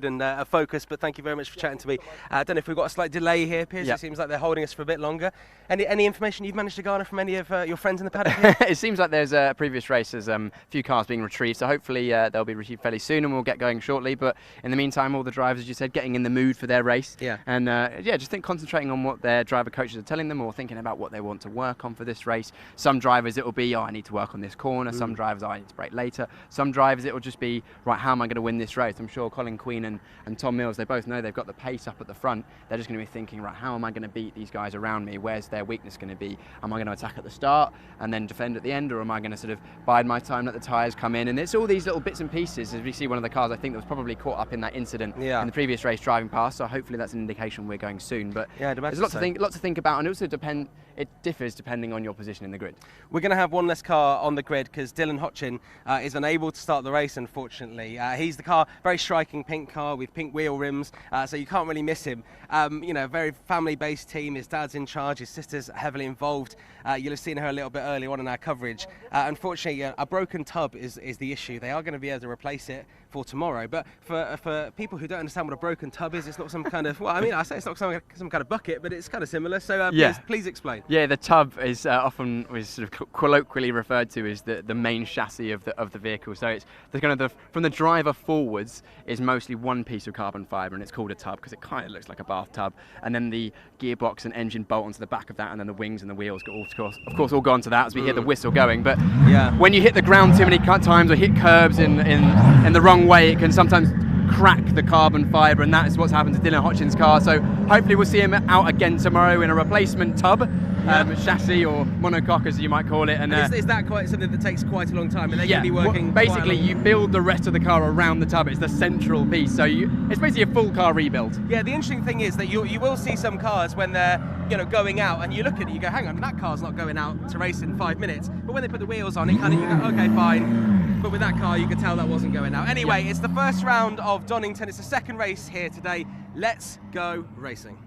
and focus. But thank you very much for chatting to me. I don't know if we've got a slight delay here, Piers. Yep. It seems like they're holding us for a bit longer. Any information you've managed to garner from any of your friends in the paddock here? It seems like there's a previous race. There's a few cars being retrieved, so hopefully they'll be retrieved fairly soon, and we'll get going shortly. But in the meantime, all the drivers, as you said, getting in the mood for their race. Yeah. And just concentrating on what their driver coaches are telling them, or thinking about what they want to work on for this race. Some drivers it will be, I need to work on this corner. Some drivers, I need to brake later. Some drivers it will just be, right, how am I going to win this race? I'm sure Colin Queen and Tom Mills, they both know they've got the pace up at the front. They're just going to be thinking, right, how am I going to beat these guys around me? Where's their weakness going to be? Am I going to attack at the start and then defend at the end, or am I going to sort of bide my time, let the tyres come in? And it's all these little bits and pieces. As we see one of the cars, I think, that was probably caught up in that incident in the previous race driving past, so hopefully that's an indication we're going soon. But there's lots to think about, and it differs depending on your position in the grid. We're going to have one less car on the grid because Dylan Hotchin is unable to start the race, unfortunately. He's the car, very striking pink car with pink wheel rims, so you can't really miss him. Very family-based team. His dad's in charge, his sister's heavily involved. You'll have seen her a little bit earlier on in our coverage. Unfortunately, a broken tub is the issue. They are going to be able to replace it for tomorrow, but for people who don't understand what a broken tub is, it's not some kind of, I say it's not some kind of bucket, but it's kind of similar. So please explain. Yeah, the tub is often sort of colloquially referred to as the main chassis of the vehicle. So it's from the driver forwards is mostly one piece of carbon fibre, and it's called a tub because it kind of looks like a bathtub. And then the gearbox and engine bolt onto the back of that, and then the wings and the wheels of course all go onto that as we hear the whistle going. But when you hit the ground too many times or hit curbs in the wrong way, it can sometimes crack the carbon fibre, and that is what's happened to Dylan Hotchin's car. So hopefully we'll see him out again tomorrow in a replacement tub, chassis or monocoque as you might call it. And is that quite something that takes quite a long time? And they're going to be working. Basically, you build the rest of the car around the tub. It's the central piece. So it's basically a full car rebuild. Yeah, the interesting thing is that you will see some cars when they're going out, and you look at it, you go, hang on, that car's not going out to race in 5 minutes. But when they put the wheels on, you go, okay, fine. But with that car, you could tell that wasn't going out. Anyway, it's the first round of Donington. It's the second race here today. Let's go racing.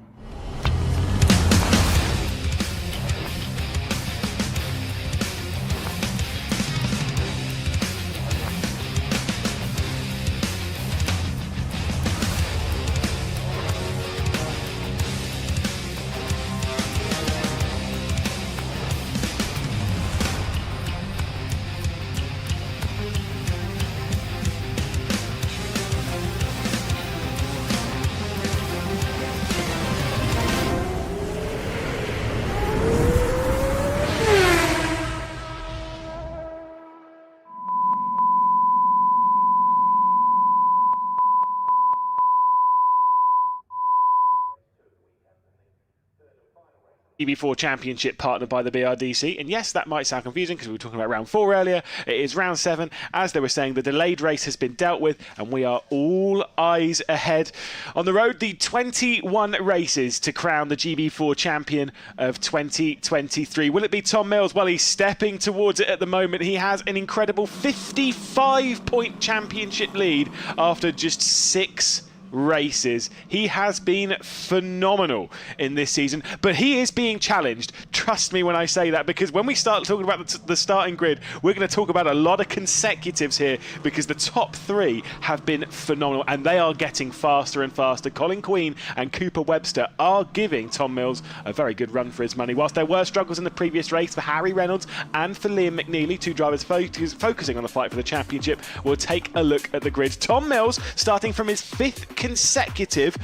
GB4 Championship partnered by the BRDC, and yes, that might sound confusing because we were talking about round 4 earlier. It is round 7. As they were saying, the delayed race has been dealt with, and we are all eyes ahead. On the road, the 21 races to crown the GB4 champion of 2023. Will it be Tom Mills? Well, he's stepping towards it at the moment. He has an incredible 55-point championship lead after just 6 races. He has been phenomenal in this season, but he is being challenged. Trust me when I say that, because when we start talking about the starting grid, we're going to talk about a lot of consecutives here, because the top 3 have been phenomenal and they are getting faster and faster. Colin Queen and Cooper Webster are giving Tom Mills a very good run for his money. Whilst there were struggles in the previous race for Harry Reynolds and for Liam McNeely, 2 drivers focusing on the fight for the championship, we'll take a look at the grid. Tom Mills starting from his 5th consecutive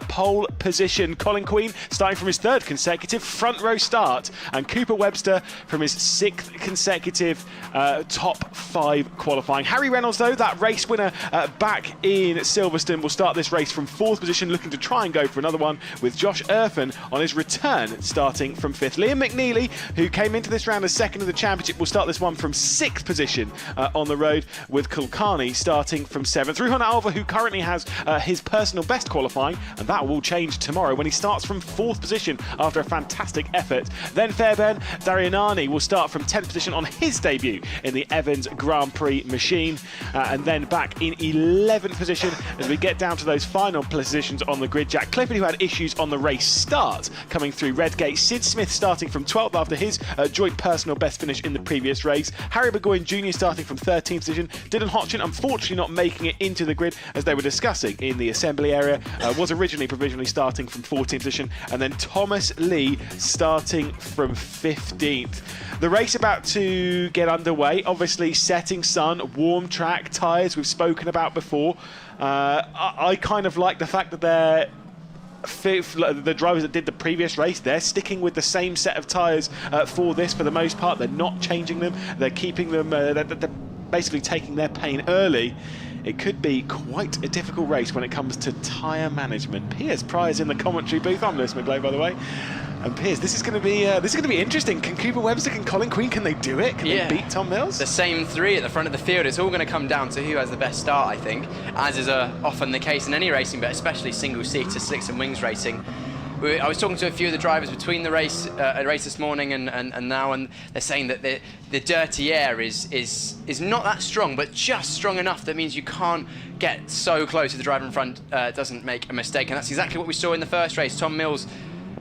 pole position. Colin Queen starting from his 3rd consecutive front row start, and Cooper Webster from his 6th consecutive top 5 qualifying. Harry Reynolds, though, that race winner back in Silverstone, will start this race from 4th position, looking to try and go for another one, with Josh Erfan on his return starting from 5th. Liam McNeely, who came into this round as 2nd of the championship, will start this one from 6th position on the road, with Kulkarni starting from 7th. Ruhan Alva, who currently has his personal best qualifying, and that will change tomorrow when he starts from 4th position after a fantastic effort. Then Fairbairn Darianani will start from 10th position on his debut in the Evans Grand Prix machine, and then back in 11th position as we get down to those final positions on the grid. Jack Clifford, who had issues on the race start, coming through Redgate. Sid Smith starting from 12th after his joint personal best finish in the previous race. Harry Burgoyne Jr. starting from 13th position. Dylan Hodgson unfortunately not making it into the grid as they were discussing in the assembly area. Was originally provisionally starting from 14th position, and then Thomas Lee starting from 15th. The race about to get underway. Obviously setting sun, warm track, tyres we've spoken about before. I kind of like the fact that the drivers that did the previous race, they're sticking with the same set of tyres for this for the most part. They're not changing them. They're keeping them, they're basically taking their pain early. It could be quite a difficult race when it comes to tyre management. Piers Pryor's in the commentary booth. I'm Lewis McGlade, by the way. And Piers, this is going to be interesting. Can Cooper Webster, can Colin Queen, can they do it? Can they beat Tom Mills? The same three at the front of the field. It's all going to come down to who has the best start, I think, as is often the case in any racing, but especially single-seater slicks and wings racing. I was talking to a few of the drivers between the race this morning and now, and they're saying that the dirty air is not that strong, but just strong enough that means you can't get so close if the driver in front doesn't make a mistake. And that's exactly what we saw in the first race. Tom Mills,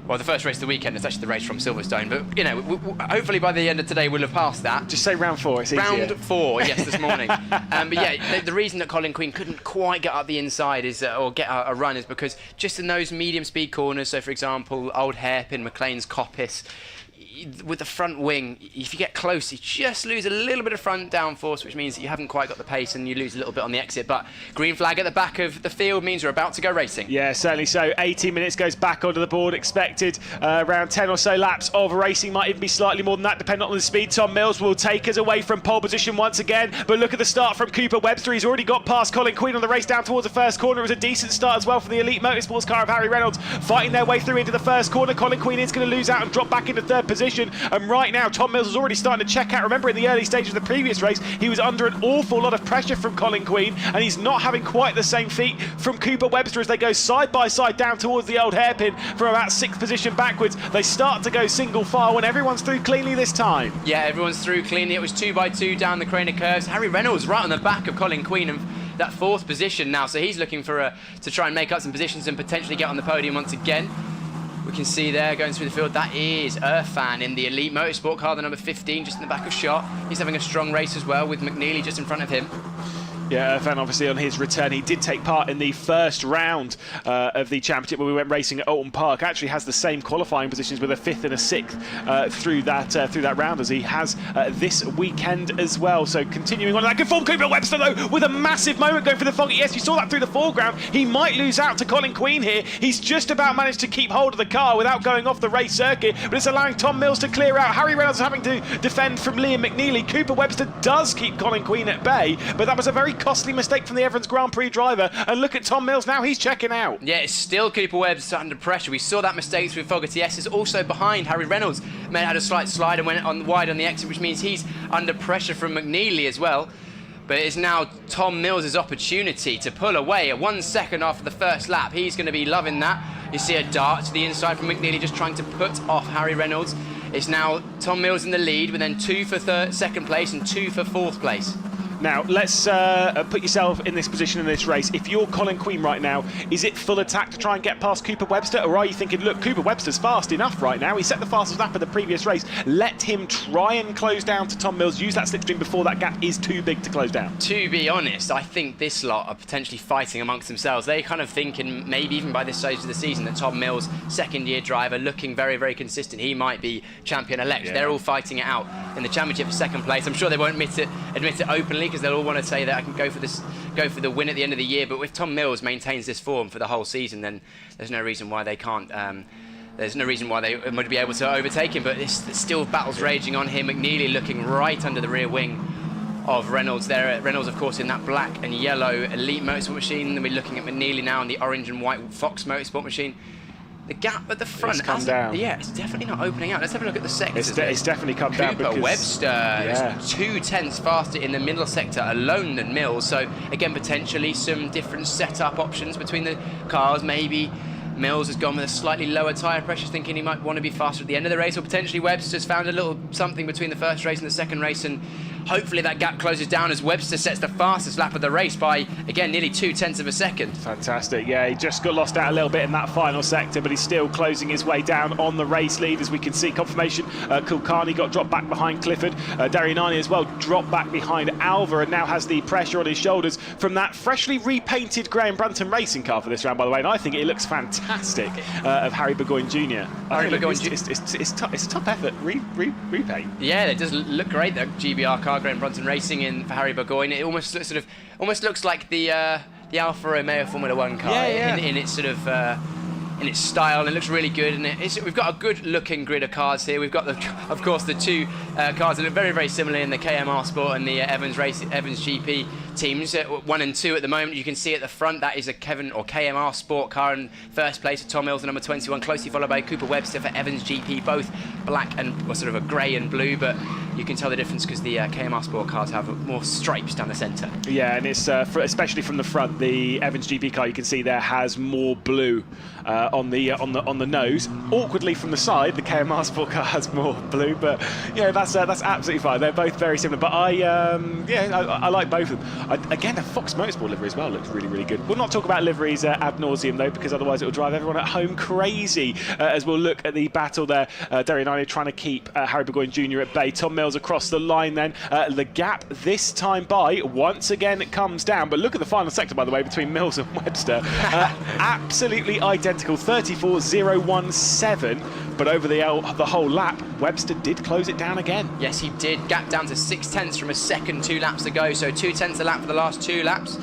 well, the first race of the weekend, it's actually the race from Silverstone, but you know, hopefully by the end of today we'll have passed that. Just say round 4, it's easier. Round 4, yes, this morning. But yeah, the reason that Colin Queen couldn't quite get up the inside or get a run is because just in those medium speed corners, so for example, Old Hairpin, McLean's Coppice, with the front wing, if you get close, you just lose a little bit of front downforce, which means that you haven't quite got the pace and you lose a little bit on the exit. But green flag at the back of the field means we're about to go racing. Yeah, certainly so. 18 minutes goes back onto the board, expected around 10 or so laps of racing, might even be slightly more than that, depending on the speed. Tom Mills will take us away from pole position once again, but look at the start from Cooper Webster. He's already got past Colin Queen on the race down towards the first corner. It was a decent start as well for the Elite Motorsports car of Harry Reynolds, fighting their way through into the first corner. Colin Queen is going to lose out and drop back into 3rd position, and right now Tom Mills is already starting to check out. Remember, in the early stages of the previous race, he was under an awful lot of pressure from Colin Queen, and he's not having quite the same feat from Cooper Webster as they go side by side down towards the Old Hairpin from about 6th position backwards. They start to go single file when everyone's through cleanly this time. Yeah, everyone's through cleanly. It was 2x2 down the Craner curves. Harry Reynolds right on the back of Colin Queen and that 4th position now, so he's looking for to try and make up some positions and potentially get on the podium once again. We can see there going through the field, that is Irfan in the Elite Motorsport car, the number 15, just in the back of shot. He's having a strong race as well with McNeely just in front of him. Yeah, Irfan obviously on his return, he did take part in the first round of the championship when we went racing at Oulton Park. Actually has the same qualifying positions with a 5th and a 6th through that round as he has this weekend as well. So continuing on that good form, Cooper Webster though with a massive moment going for the foggy. Yes, you saw that through the foreground. He might lose out to Colin Queen here. He's just about managed to keep hold of the car without going off the race circuit, but it's allowing Tom Mills to clear out. Harry Reynolds is having to defend from Liam McNeely. Cooper Webster does keep Colin Queen at bay, but that was a very costly mistake from the Evans Grand Prix driver. And look at Tom Mills now, he's checking out. Yeah, it's still Cooper Webster under pressure. We saw that mistake through Fogarty S. Is also behind Harry Reynolds. Had a slight slide and went on wide on the exit, which means he's under pressure from McNeely as well. But it's now Tom Mills' opportunity to pull away 1 second after the first lap. He's going to be loving that. You see a dart to the inside from McNeely just trying to put off Harry Reynolds. It's now Tom Mills in the lead with then 2 for 2nd place and 2 for 4th place. Now, let's put yourself in this position in this race. If you're Colin Queen right now, is it full attack to try and get past Cooper Webster? Or are you thinking, look, Cooper Webster's fast enough right now. He set the fastest lap of the previous race. Let him try and close down to Tom Mills. Use that slipstream before that gap is too big to close down. To be honest, I think this lot are potentially fighting amongst themselves. They're kind of thinking, maybe even by this stage of the season, that Tom Mills, 2nd-year driver, looking very, very consistent. He might be champion-elect. Yeah. They're all fighting it out in the championship for 2nd place. I'm sure they won't admit it openly because they'll all want to say that I can go for the win at the end of the year. But if Tom Mills maintains this form for the whole season, then there's no reason why they can't. There's no reason why they would be able to overtake him. But there's still battles raging on here. McNeely looking right under the rear wing of Reynolds there. Reynolds, of course, in that black and yellow Elite Motorsport machine. Then we're looking at McNeely now in the orange and white Fox Motorsport machine. the gap at the front It's come down. Yeah, it's definitely not opening out. Let's have a look at the sectors. It's definitely come down because Webster is 2 tenths faster in the middle sector alone than Mills. So again, potentially some different setup options between the cars. Maybe Mills has gone with a slightly lower tyre pressure, thinking he might want to be faster at the end of the race, or potentially Webster's found a little something between the first race and the second race, and hopefully that gap closes down as Webster sets the fastest lap of the race by, again, nearly 2 tenths of a second. Fantastic, yeah, he just got lost out a little bit in that final sector, but he's still closing his way down on the race lead, as we can see. Confirmation, Kulkarni got dropped back behind Clifford. Darianani as well dropped back behind Alva, and now has the pressure on his shoulders from that freshly repainted Graham Brunton racing car for this round, by the way, and I think it looks fantastic of Harry Burgoyne Jr. It's a top effort repaint. Yeah, it does look great, the GBR car, Graham Brunton Racing in for Harry Burgoyne. It almost looks like the Alfa Romeo Formula 1 car in its sort of in its style, and it looks really good. And we've got a good looking grid of cars here. We've got of course the 2 cars that look very, very similar in the KMR Sport and the Evans GP teams, 1 and 2 at the moment. You can see at the front that is a KMR Sport car in first place for Tom Mills, number 21, closely followed by Cooper Webster for Evans GP, both black and sort of a grey and blue, but you can tell the difference because the KMR Sport cars have more stripes down the centre. Yeah, and it's especially from the front, the Evans GP car you can see there has more blue on the nose. Awkwardly from the side, the KMR Sport car has more blue, but yeah, that's absolutely fine. They're both very similar, but I like both of them. Again, the Fox Motorsport livery as well looks really, really good. We'll not talk about liveries ad nauseum though, because otherwise it will drive everyone at home crazy. As we'll look at the battle there, Darianani trying to keep Harry Burgoyne Jr. at bay. Tom Mills across the line then. The gap this time by once again it comes down, but look at the final sector, by the way, between Mills and Webster. Absolutely identical, 34.017. But over the whole lap, Webster did close it down again. Yes, he did. Gap down to 6 tenths from a second 2 laps to go. So 2 tenths a lap for the last 2 laps.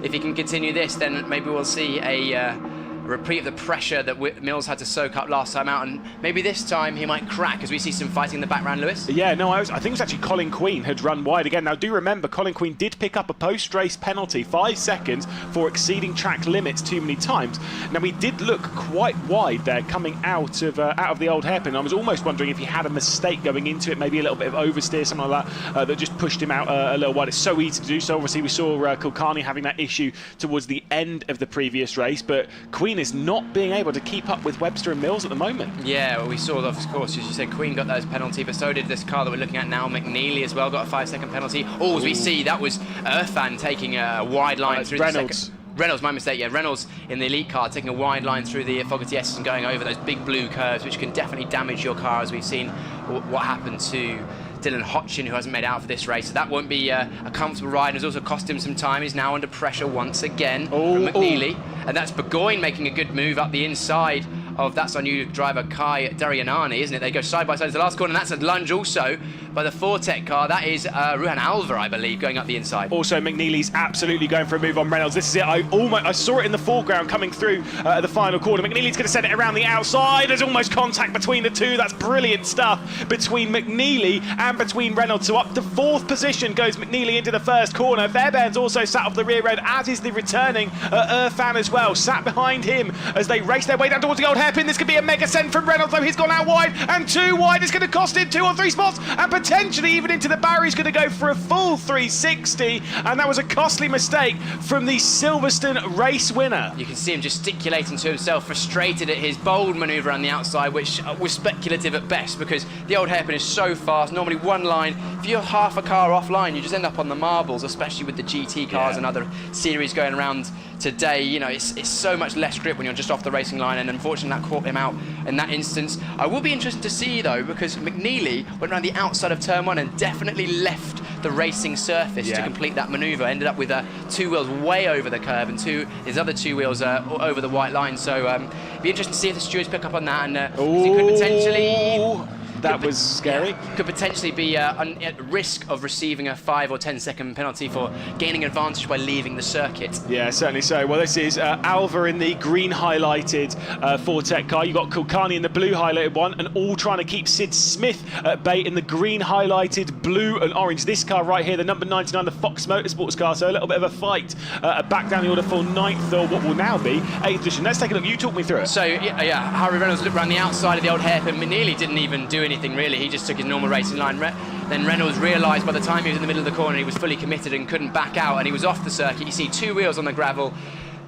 If he can continue this, then maybe we'll see a repeat of the pressure that Mills had to soak up last time out, and maybe this time he might crack as we see some fighting in the background, Lewis. Yeah, no, I think it was actually Colin Queen had run wide again. Now, do remember, Colin Queen did pick up a post-race penalty, 5 seconds for exceeding track limits too many times. Now, he did look quite wide there coming out of the old hairpin. I was almost wondering if he had a mistake going into it, maybe a little bit of oversteer, something like that, that just pushed him out a little wide. It's so easy to do so. Obviously, we saw Kulkarni having that issue towards the end of the previous race, but Queen is not being able to keep up with Webster and Mills at the moment. Yeah, well, we saw, of course, as you said, Queen got those penalty, but so did this car that we're looking at now. McNeely as well got a 5-second penalty. Oh, as we see, that was Irfan taking a wide line through Reynolds. Reynolds, my mistake, yeah. Reynolds in the elite car taking a wide line through the Fogarty S and going over those big blue curves, which can definitely damage your car, as we've seen what happened to Dylan Hodgkin, who hasn't made out for this race. So that won't be a comfortable ride, and has also cost him some time. He's now under pressure once again from McNeely. And that's Burgoyne making a good move up the inside of, that's our new driver, Kai Darianani, isn't it? They go side by side to the last corner, and that's a lunge also by the Fortec car. That is Ruhan Alva, I believe, going up the inside. Also, McNeely's absolutely going for a move on Reynolds. This is it. I saw it in the foreground coming through the final corner. McNeely's going to send it around the outside. There's almost contact between the two. That's brilliant stuff between McNeely and between Reynolds. So up to 4th position goes McNeely into the first corner. Fairbairn's also sat off the rear end, as is the returning Irfan as well, sat behind him as they race their way down towards the old hairpin. This could be a mega send from Reynolds, though. He's gone out wide and too wide. It's going to cost him 2 or 3 spots, and potentially even into the barrier. He's going to go for a full 360, and that was a costly mistake from the Silverstone race winner. You can see him gesticulating to himself, frustrated at his bold manoeuvre on the outside, which was speculative at best, because the old hairpin is so fast. Normally one line, if you're half a car offline, you just end up on the marbles, especially with the GT cars and other series going around today. You know, it's so much less grip when you're just off the racing line, and unfortunately that caught him out in that instance. I will be interested to see, though, because McNeely went around the outside of turn 1 and definitely left the racing surface to complete that manoeuvre. Ended up with 2 wheels way over the curb and his other 2 wheels over the white line. So it'd be interesting to see if the stewards pick up on that, and he could potentially... That was scary. Yeah, could potentially be at risk of receiving a 5 or 10 second penalty for gaining advantage by leaving the circuit. Yeah, certainly so. Well, this is Alva in the green highlighted Fortec car. You've got Kulkarni in the blue highlighted one, and all trying to keep Sid Smith at bay in the green highlighted blue and orange. This car right here, the number 99, the Fox Motorsports car. So a little bit of a fight back down the order for 9th, or what will now be 8th position. Let's take a look. You talk me through it. So yeah, Harry Reynolds looked around the outside of the old hairpin, but nearly didn't even do anything really. He just took his normal racing line. Then Reynolds realised by the time he was in the middle of the corner he was fully committed and couldn't back out, and he was off the circuit. You see 2 wheels on the gravel,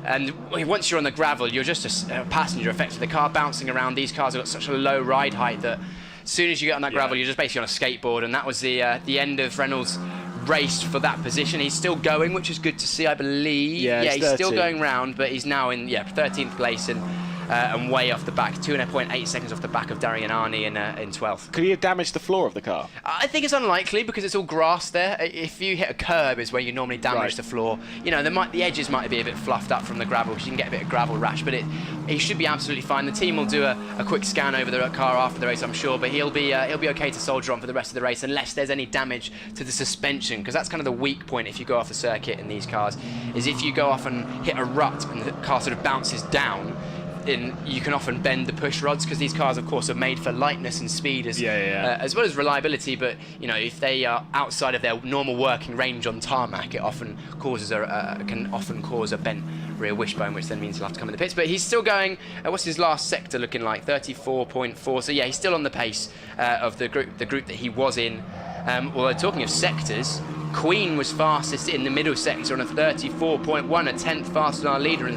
and once you're on the gravel you're just a passenger effectively. The car bouncing around. These cars have got such a low ride height that as soon as you get on that gravel you're just basically on a skateboard, and that was the end of Reynolds' race for that position. He's still going, which is good to see, I believe. Yeah, he's still going round, but he's now in 13th place and way off the back, 2.8 seconds off the back of Darian Arney in 12th. Could he have damaged the floor of the car? I think it's unlikely because it's all grass there. If you hit a curb is where you normally damage the floor. You know, the edges might be a bit fluffed up from the gravel because you can get a bit of gravel rash, but he should be absolutely fine. The team will do a quick scan over the car after the race, I'm sure, but he'll be okay to soldier on for the rest of the race unless there's any damage to the suspension, because that's kind of the weak point if you go off the circuit in these cars, is if you go off and hit a rut and the car sort of bounces down, you can often bend the push rods, because these cars of course are made for lightness and speed as well as reliability, but you know, if they are outside of their normal working range on tarmac, it often can often cause a bent rear wishbone, which then means he'll have to come in the pits. But he's still going, what's his last sector looking like? 34.4. So yeah, he's still on the pace of the group that he was in. Although talking of sectors, Queen was fastest in the middle sector on a 34.1, a tenth faster than our leader and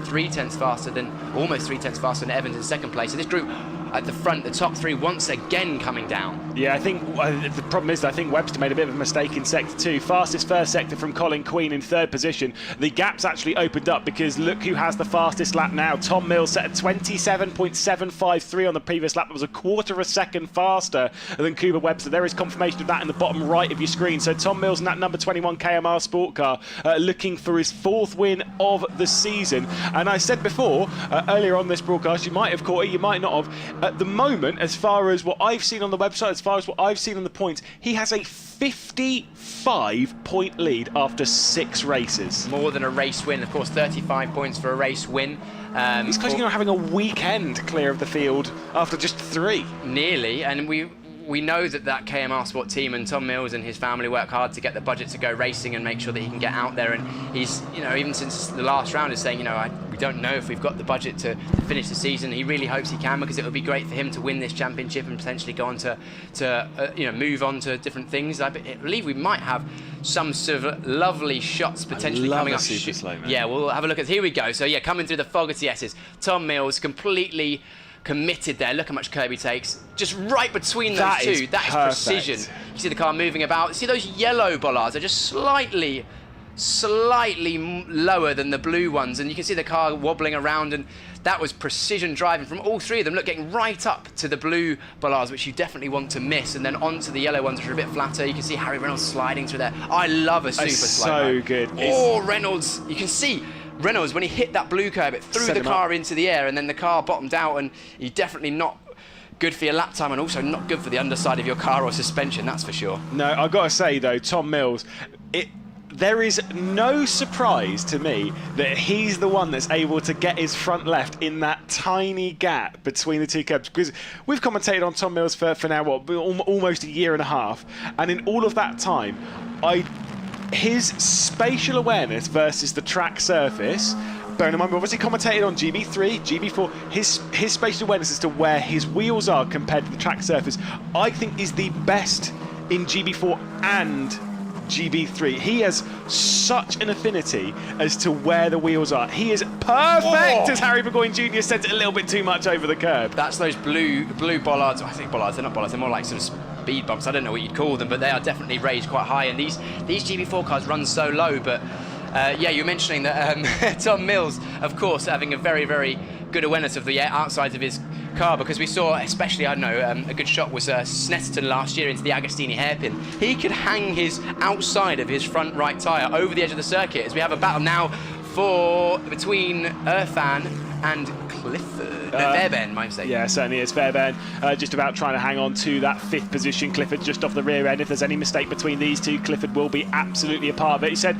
almost 3 tenths faster than Evans in second place. So this group at the front, the top 3 once again coming down. Yeah, I think the problem is I think Webster made a bit of a mistake in sector 2. Fastest first sector from Colin Queen in 3rd position. The gap's actually opened up because look who has the fastest lap now. Tom Mills set a 27.753 on the previous lap. That was a quarter of a second faster than Cooper Webster. There is confirmation of that in the bottom right of your screen. So Tom Mills in that number 21 KMR sport car looking for his 4th win of the season. And I said before, earlier on this broadcast, you might have caught it, you might not have. At the moment, as far as what I've seen on the website, as far as what I've seen on the points, he has a 55-point lead after 6 races. More than a race win, of course, 35 points for a race win. He's closing on having a weekend clear of the field after just 3. Nearly, and we know that KMR Sport team and Tom Mills and his family work hard to get the budget to go racing and make sure that he can get out there. And he's, you know, even since the last round is saying, you know, we don't know if we've got the budget to finish the season. He really hopes he can, because it would be great for him to win this championship and potentially go on to move on to different things. I believe we might have some sort of lovely shots potentially coming up. Super slow, man. Yeah, we'll have a look at. Here we go. So yeah, coming through the Fogarty S's, Tom Mills completely committed there. Look how much curb he takes. Just right between those two. That is precision. You see the car moving about. See those yellow bollards are just slightly lower than the blue ones, and you can see the car wobbling around, and that was precision driving from all 3 of them. Look, getting right up to the blue bollards, which you definitely want to miss, and then onto the yellow ones, which are a bit flatter. You can see Harry Reynolds sliding through there. I love a super slow. So good. Oh, Reynolds. You can see Reynolds, when he hit that blue curb, it threw the car into the air, and then the car bottomed out, and he definitely not good for your lap time, and also not good for the underside of your car or suspension, that's for sure. No, I've got to say though, Tom Mills, there is no surprise to me that he's the one that's able to get his front left in that tiny gap between the 2 curbs, because we've commentated on Tom Mills for now, almost a year and a half, and in all of that time, his spatial awareness versus the track surface, bearing in mind, we've obviously commentated on GB3, GB4, his spatial awareness as to where his wheels are compared to the track surface, I think is the best in GB4 and GB3. He has such an affinity as to where the wheels are. He is perfect, as Harry Burgoyne Jr. sent it a little bit too much over the curb. That's those blue bollards. I think bollards, they're not bollards, they're more like sort of speed bumps. I don't know what you'd call them, but they are definitely raised quite high, and these GB4 cars run so low. But yeah, you're mentioning that Tom Mills, of course, having a very, very good awareness of the outsides of his car, because we saw, especially, I don't know, a good shot was Snetterton last year into the Agostini hairpin. He could hang his outside of his front right tyre over the edge of the circuit, as we have a battle now between Irfan and Clifford. Fairbairn, my mistake. Yeah, certainly is. Fairbairn just about trying to hang on to that 5th position. Clifford just off the rear end. If there's any mistake between these two, Clifford will be absolutely a part of it. He said,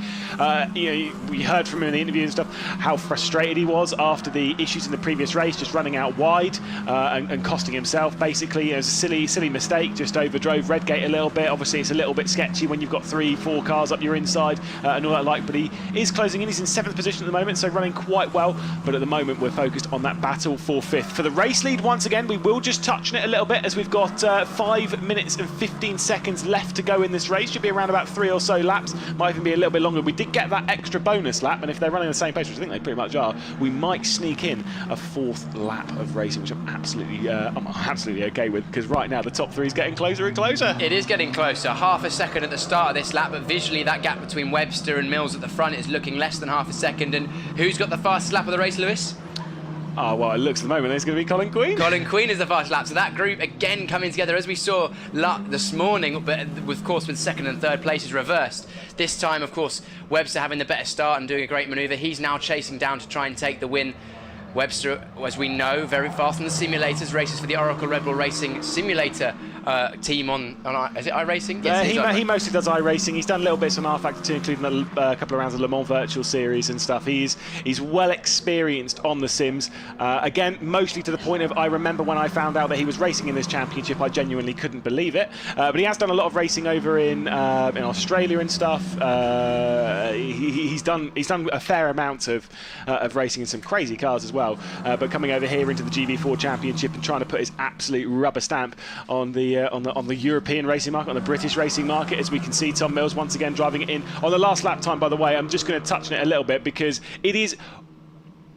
we heard from him in the interview and stuff, how frustrated he was after the issues in the previous race, just running out wide and costing himself. Basically, it was a silly mistake, just overdrove Redgate a little bit. Obviously, it's a little bit sketchy when you've got 3-4 cars up your inside and all that but he is closing in. He's in 7th position at the moment, so running quite well, but at the moment we're focused on that battle for 5th. For the race lead, once again, we will just touch on it a little bit as we've got 5 minutes and 15 seconds left to go in this race. Should be around about 3 or so laps, might even be a little bit longer. We did get that extra bonus lap, and if they're running the same pace, which I think they pretty much are, we might sneak in a 4th lap of racing, which I'm absolutely okay with, because right now the top 3 is getting closer and closer. It is getting closer. Half a second at the start of this lap, but visually that gap between Webster and Mills at the front is looking less than half a second. And who's got the fastest lap of the race, Lewis? Oh, well, it looks at the moment it's going to be Colin Queen. Colin Queen is the fastest lap. So that group again coming together as we saw this morning, but of course with 2nd and 3rd places reversed. This time, of course, Webster having the better start and doing a great manoeuvre. He's now chasing down to try and take the win. Webster, as we know, very fast on the simulators, races for the Oracle Red Bull Racing simulator team on is it iRacing? Yes, he mostly does iRacing. He's done little bits on R Factor 2, including a couple of rounds of Le Mans Virtual Series and stuff. He's well experienced on the sims. Again, mostly to the point of, I remember when I found out that he was racing in this championship, I genuinely couldn't believe it. But he has done a lot of racing over in Australia and stuff. He's done a fair amount of racing in some crazy cars as well. But coming over here into the GB4 Championship and trying to put his absolute rubber stamp on the European racing market, on the British racing market, as we can see Tom Mills once again driving it in on the last lap time. By the way, I'm just going to touch on it a little bit because it is,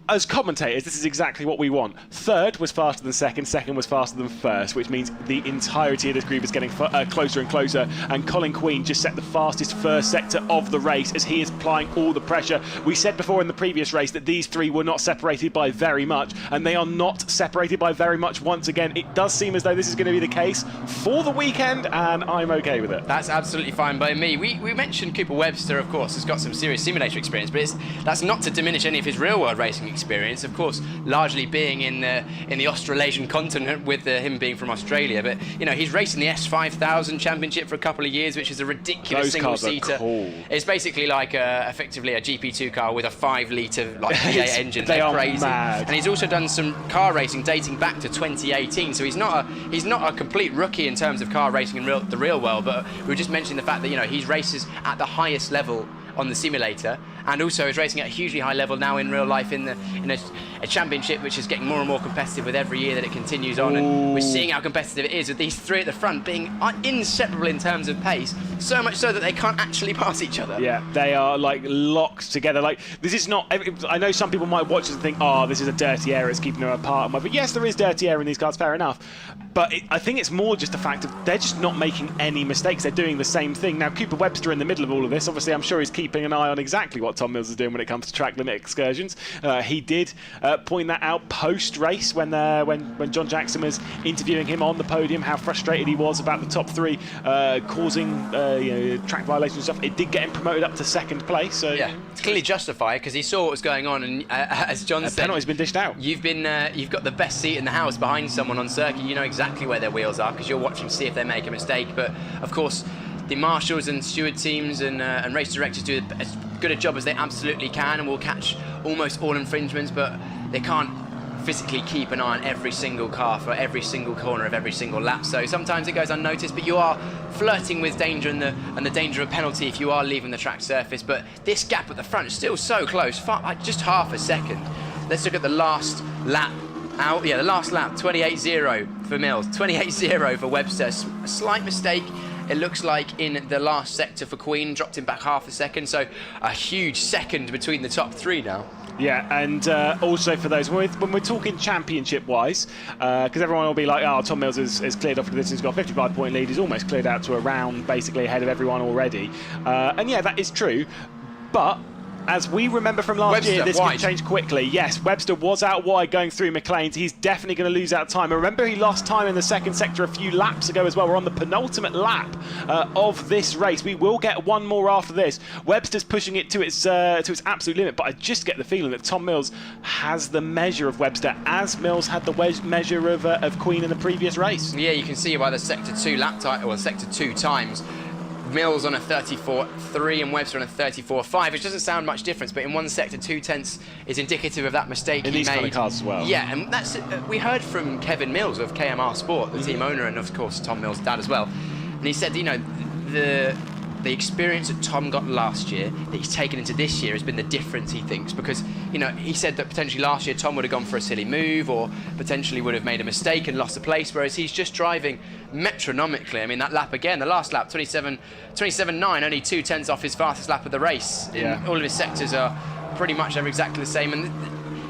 as commentators, this is exactly what we want. 3rd was faster than 2nd, 2nd was faster than 1st, which means the entirety of this group is getting closer and closer, and Colin Queen just set the fastest 1st sector of the race as he is applying all the pressure. We said before in the previous race that these 3 were not separated by very much, and they are not separated by very much once again. It does seem as though this is going to be the case for the weekend, and I'm okay with it. That's absolutely fine by me. We mentioned Cooper Webster, of course, has got some serious simulator experience, but that's not to diminish any of his real-world racing experience, of course, largely being in the Australasian continent with him being from Australia. But he's racing the S5000 Championship for a couple of years, which is a ridiculous single-seater. Cool. It's basically like effectively a GP2 car with a 5-litre V8 engine. They're crazy. Mad. And he's also done some car racing dating back to 2018. So he's not a complete rookie in terms of car racing in the real world. But we were just mentioning the fact that he races at the highest level on the simulator, and also is racing at a hugely high level now in real life in a championship which is getting more and more competitive with every year that it continues on. And we're seeing how competitive it is, with these 3 at the front being inseparable in terms of pace, so much so that they can't actually pass each other. Yeah, they are like locked together. Like, this is not, I know some people might watch this and think, oh, this is a dirty air, it's keeping them apart. But yes, there is dirty air in these cars, fair enough. But I think it's more just the fact of they're just not making any mistakes. They're doing the same thing. Now, Cooper Webster in the middle of all of this, obviously I'm sure he's keeping an eye on exactly what Tom Mills is doing when it comes to track limit excursions. He did point that out post-race when John Jackson was interviewing him on the podium, how frustrated he was about the top 3 causing track violations and stuff. It did get him promoted up to 2nd place. So yeah, it's clearly justified because he saw what was going on, and as John said, penalty's been dished out. You've got the best seat in the house behind someone on circuit. You know exactly where their wheels are because you're watching to see if they make a mistake. But of course, the marshals and steward teams and race directors do as good a job as they absolutely can, and will catch almost all infringements, but they can't physically keep an eye on every single car for every single corner of every single lap. So sometimes it goes unnoticed, but you are flirting with danger and the danger of penalty if you are leaving the track surface. But this gap at the front is still so close, just half a second. Let's look at the last lap. The last lap, 28.0 for Mills, 28.0 for Webster. A slight mistake, it looks like, in the last sector for Queen, dropped him back half a second, so a huge second between the top 3 now. Yeah, and also for those, when we're talking championship-wise, because everyone will be like, oh, Tom Mills has cleared off of this, he's got a 55-point lead, he's almost cleared out to a round, basically ahead of everyone already. And yeah, that is true, but as we remember from last year, this can change quickly. Yes, Webster was out wide going through McLean's. He's definitely going to lose out time. Remember, he lost time in the second sector a few laps ago as well. We're on the penultimate lap of this race. We will get one more after this. Webster's pushing it to its absolute limit, but I just get the feeling that Tom Mills has the measure of Webster, as Mills had the measure of Queen in the previous race. Yeah, you can see by the sector 2 lap time, or sector 2 times, Mills on a 34.3 and Webster on a 34.5, which doesn't sound much difference, but in one sector 2/10 is indicative of that mistake in he these made. kind of cars as well. Yeah, and that's we heard from Kevin Mills of KMR Sport, the team owner, and of course Tom Mills' dad as well. And he said, you know, the experience that Tom got last year that he's taken into this year has been the difference, he thinks, because, you know, he said that potentially last year Tom would have gone for a silly move or potentially would have made a mistake and lost a place, whereas he's just driving metronomically. I mean, that lap again, the last lap, 27.9, only 2/10 off his fastest lap of the race. Yeah. All of his sectors are pretty much exactly the same, and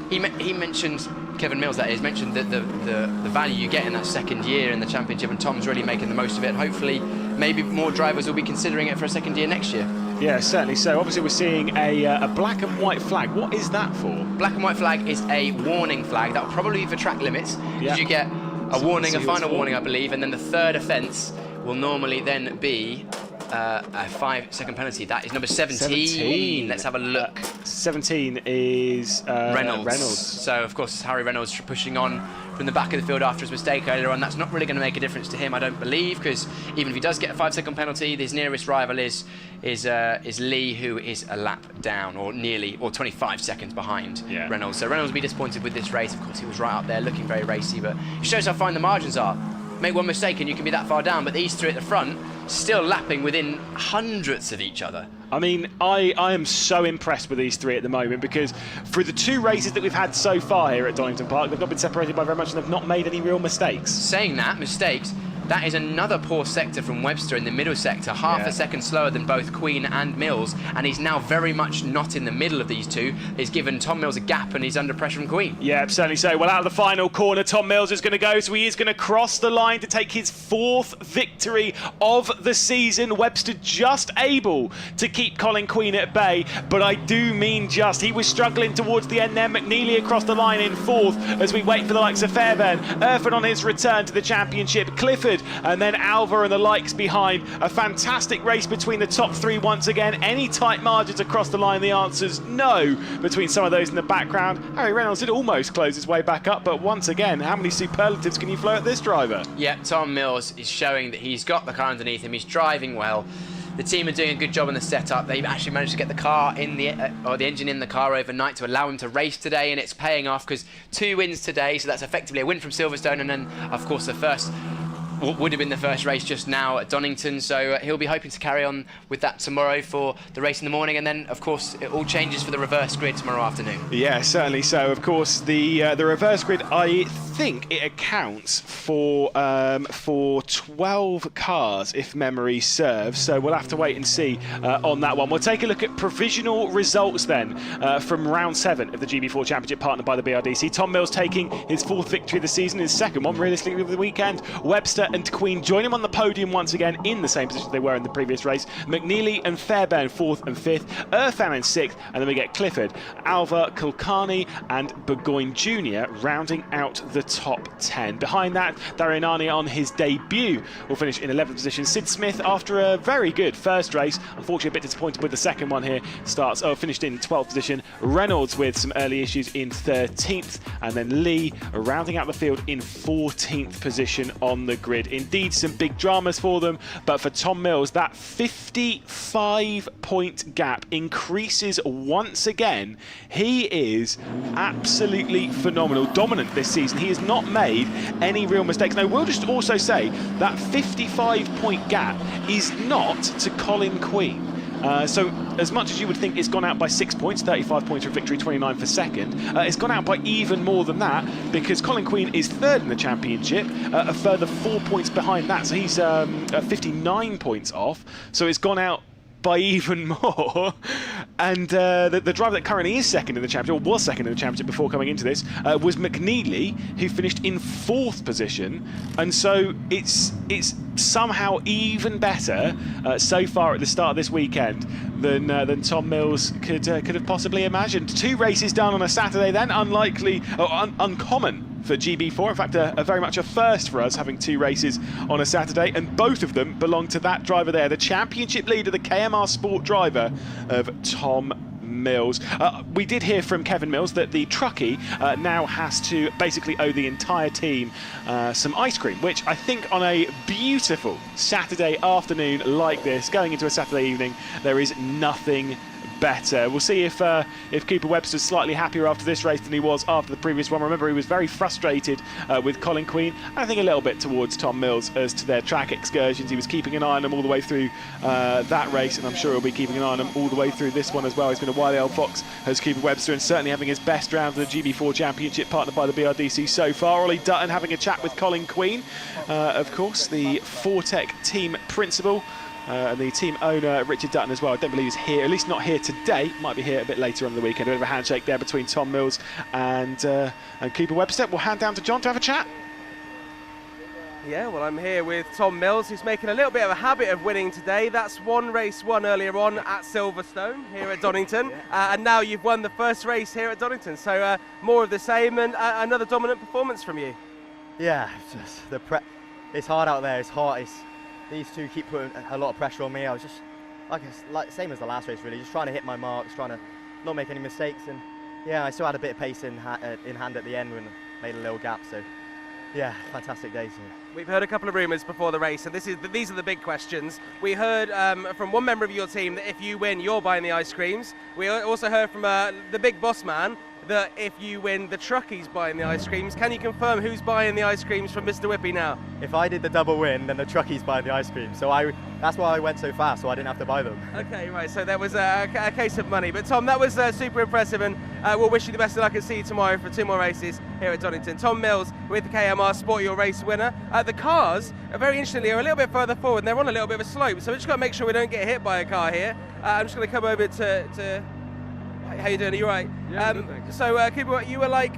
he mentioned, Kevin Mills that is, mentioned that the value you get in that second year in the championship, and Tom's really making the most of it. Hopefully maybe more drivers will be considering it for a second year next year. Yeah, certainly so. Obviously we're seeing a black and white flag. What is that for? Black and white flag is a warning flag. That will probably be for track limits, because you get a warning, a final warning, I believe, and then the third offence will normally then be a 5-second penalty. That is number 17. Let's have a look. 17 is Reynolds. So, of course, Harry Reynolds pushing on from the back of the field after his mistake earlier on. That's not really going to make a difference to him, I don't believe, because even if he does get a 5-second penalty, his nearest rival is Lee, who is a lap down, or 25 seconds behind Reynolds. So Reynolds will be disappointed with this race. Of course, he was right up there, looking very racy, but it shows how fine the margins are. Make one mistake and you can be that far down, but these three at the front still lapping within hundredths of each other. I mean, I am so impressed with these three at the moment, because through the 2 races that we've had so far here at Donington Park, they've not been separated by very much and they've not made any real mistakes. Saying that, mistakes, that is another poor sector from Webster in the middle sector, half a second slower than both Queen and Mills, and he's now very much not in the middle of these two. He's given Tom Mills a gap and he's under pressure from Queen. Yeah, certainly so. Well, out of the final corner, Tom Mills is going to go, so he is going to cross the line to take his 4th victory of the season. Webster just able to keep Colin Queen at bay, but I do mean just. He was struggling towards the end there. McNeely across the line in 4th as we wait for the likes of Fairbairn. Irfan on his return to the championship. Clifford and then Alva and the likes behind. A fantastic race between the top 3 once again. Any tight margins across the line? The answer's no between some of those in the background. Harry Reynolds did almost close his way back up, but once again, how many superlatives can you throw at this driver? Yeah, Tom Mills is showing that he's got the car underneath him. He's driving well. The team are doing a good job in the setup. They've actually managed to get the car in the engine in the car overnight to allow him to race today, and it's paying off, because 2 wins today, so that's effectively a win from Silverstone, and then of course the first would have been the first race just now at Donington, so he'll be hoping to carry on with that tomorrow for the race in the morning, and then of course it all changes for the reverse grid tomorrow afternoon. Yeah, certainly so. Of course, the reverse grid, I think it accounts for 12 cars, if memory serves, so we'll have to wait and see on that one. We'll take a look at provisional results then from round 7 of the GB4 Championship, partnered by the BRDC. Tom Mills taking his 4th victory of the season, his 2nd one realistically of the weekend. Webster and Queen join him on the podium once again in the same position they were in the previous race. McNeely and Fairbairn 4th and 5th, Irfan in 6th, and then we get Clifford, Alva, Kulkarni and Burgoyne Jr. rounding out the top 10. Behind that, Darianani on his debut will finish in 11th position. Sid Smith, after a very good first race, unfortunately a bit disappointed with the second one here, finished in 12th position. Reynolds with some early issues in 13th, and then Lee rounding out the field in 14th position on the grid. Indeed, some big dramas for them, but for Tom Mills, that 55-point gap increases once again. He is absolutely phenomenal, dominant this season. He has not made any real mistakes. Now, we'll just also say that 55-point gap is not to Colin Queen. So as much as you would think it's gone out by 6 points, 35 points for victory, 29 for second, it's gone out by even more than that, because Colin Queen is 3rd in the championship, a further 4 points behind that, so he's 59 points off. So it's gone out by even more. And the driver that currently is second in the championship, or was second in the championship before coming into this, was McNeely, who finished in 4th position. And so it's somehow even better so far at the start of this weekend than Tom Mills could have possibly imagined. 2 races done on a Saturday then, uncommon for GB4. In fact, very much a first for us, having 2 races on a Saturday, and both of them belong to that driver there, the championship leader, the KMR Sport driver of Tom Mills. We did hear from Kevin Mills that the truckie now has to basically owe the entire team some ice cream, which I think on a beautiful Saturday afternoon like this, going into a Saturday evening, there is nothing better. We'll see if Cooper Webster's slightly happier after this race than he was after the previous one. Remember, he was very frustrated with Colin Queen, and I think a little bit towards Tom Mills as to their track excursions. He was keeping an eye on them all the way through that race, and I'm sure he'll be keeping an eye on them all the way through this one as well. He's been a wily old fox, as Cooper Webster, and certainly having his best round of the GB4 Championship, partnered by the BRDC so far. Ollie Dutton having a chat with Colin Queen, of course, the Fortec team principal. And the team owner, Richard Dutton, as well. I don't believe he's here, at least not here today. Might be here a bit later on in the weekend. A bit of a handshake there between Tom Mills and Cooper Webster. We'll hand down to John to have a chat. Yeah, well, I'm here with Tom Mills, who's making a little bit of a habit of winning today. That's one race won earlier on at Silverstone here at Donington, and now you've won the first race here at Donington. So more of the same, and another dominant performance from you. Yeah, just it's hard out there. It's hot. These two keep putting a lot of pressure on me. I was just like same as the last race, really, just trying to hit my marks, trying to not make any mistakes, and yeah, I still had a bit of pace in hand at the end when I made a little gap. So yeah, fantastic day. So. We've heard a couple of rumours before the race, and these are the big questions. We heard from one member of your team that if you win, you're buying the ice creams. We also heard from the big boss man that if you win, the truckie's buying the ice creams. Can you confirm who's buying the ice creams from Mr. Whippy now? If I did the double win, then the truckie's buying the ice cream. So that's why I went so fast, so I didn't have to buy them. Okay, right, so that was a case of money. But Tom, that was super impressive, and we'll wish you the best of luck and see you tomorrow for 2 more races here at Donington. Tom Mills with the KMR Sport Your Race winner. The cars, very interestingly, are a little bit further forward, and they're on a little bit of a slope, so we've just got to make sure we don't get hit by a car here. I'm just going to come over to how you doing? Are you right? Yeah, good, thanks. So, Cooper, you were like,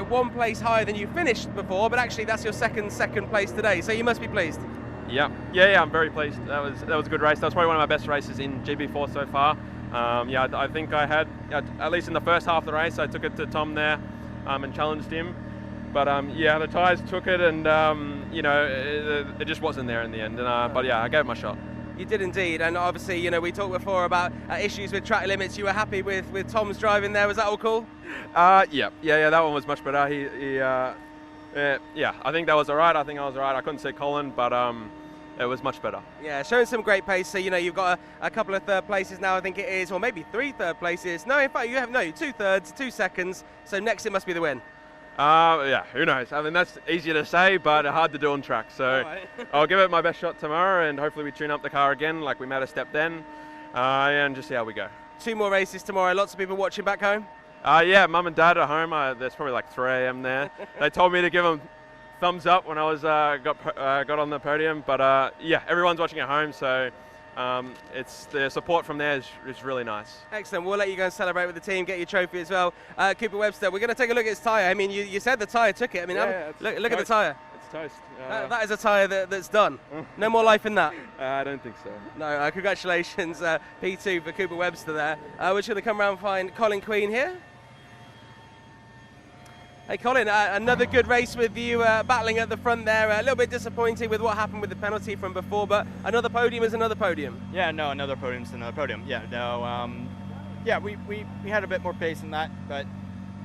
one place higher than you finished before, but actually that's your second place today. So you must be pleased. Yeah, I'm very pleased. That was a good race. That was probably one of my best races in GB4 so far. I think I had, at least in the first half of the race, I took it to Tom there and challenged him. But the tyres took it, and it just wasn't there in the end. But yeah, I gave it my shot. You did indeed, and obviously, we talked before about issues with track limits. You were happy with Tom's driving there. Was that all cool? Yeah. That one was much better. I think that was all right. I think I was all right. I couldn't see Colin, but it was much better. Yeah, showing some great pace. So you've got a couple of third places now, I think it is, or maybe 3 third places. No, in fact, you have 2 thirds, 2 seconds. So next it must be the win. Who knows? I mean, that's easier to say, but hard to do on track. So I'll give it my best shot tomorrow, and hopefully we tune up the car again like we made a step then, and just see how we go. 2 more races tomorrow. Lots of people watching back home? Mum and Dad at home. There's probably like 3 a.m. there. They told me to give them thumbs up when I was got on the podium, but everyone's watching at home, so it's the support from there is really nice. Excellent. We'll let you go and celebrate with the team, get your trophy as well. Cooper Webster, we're going to take a look at his tyre. I mean, you said the tyre took it. I mean, look at the tyre. It's toast. That is a tyre that's done. No more life in that. I don't think so. No, congratulations, P2 for Cooper Webster there. We're just going to come around and find Colin Queen here. Hey Colin, another good race with you battling at the front there. A little bit disappointed with what happened with the penalty from before, but another podium is another podium. Yeah, no, another podium's another podium. Yeah, no, we had a bit more pace in that, but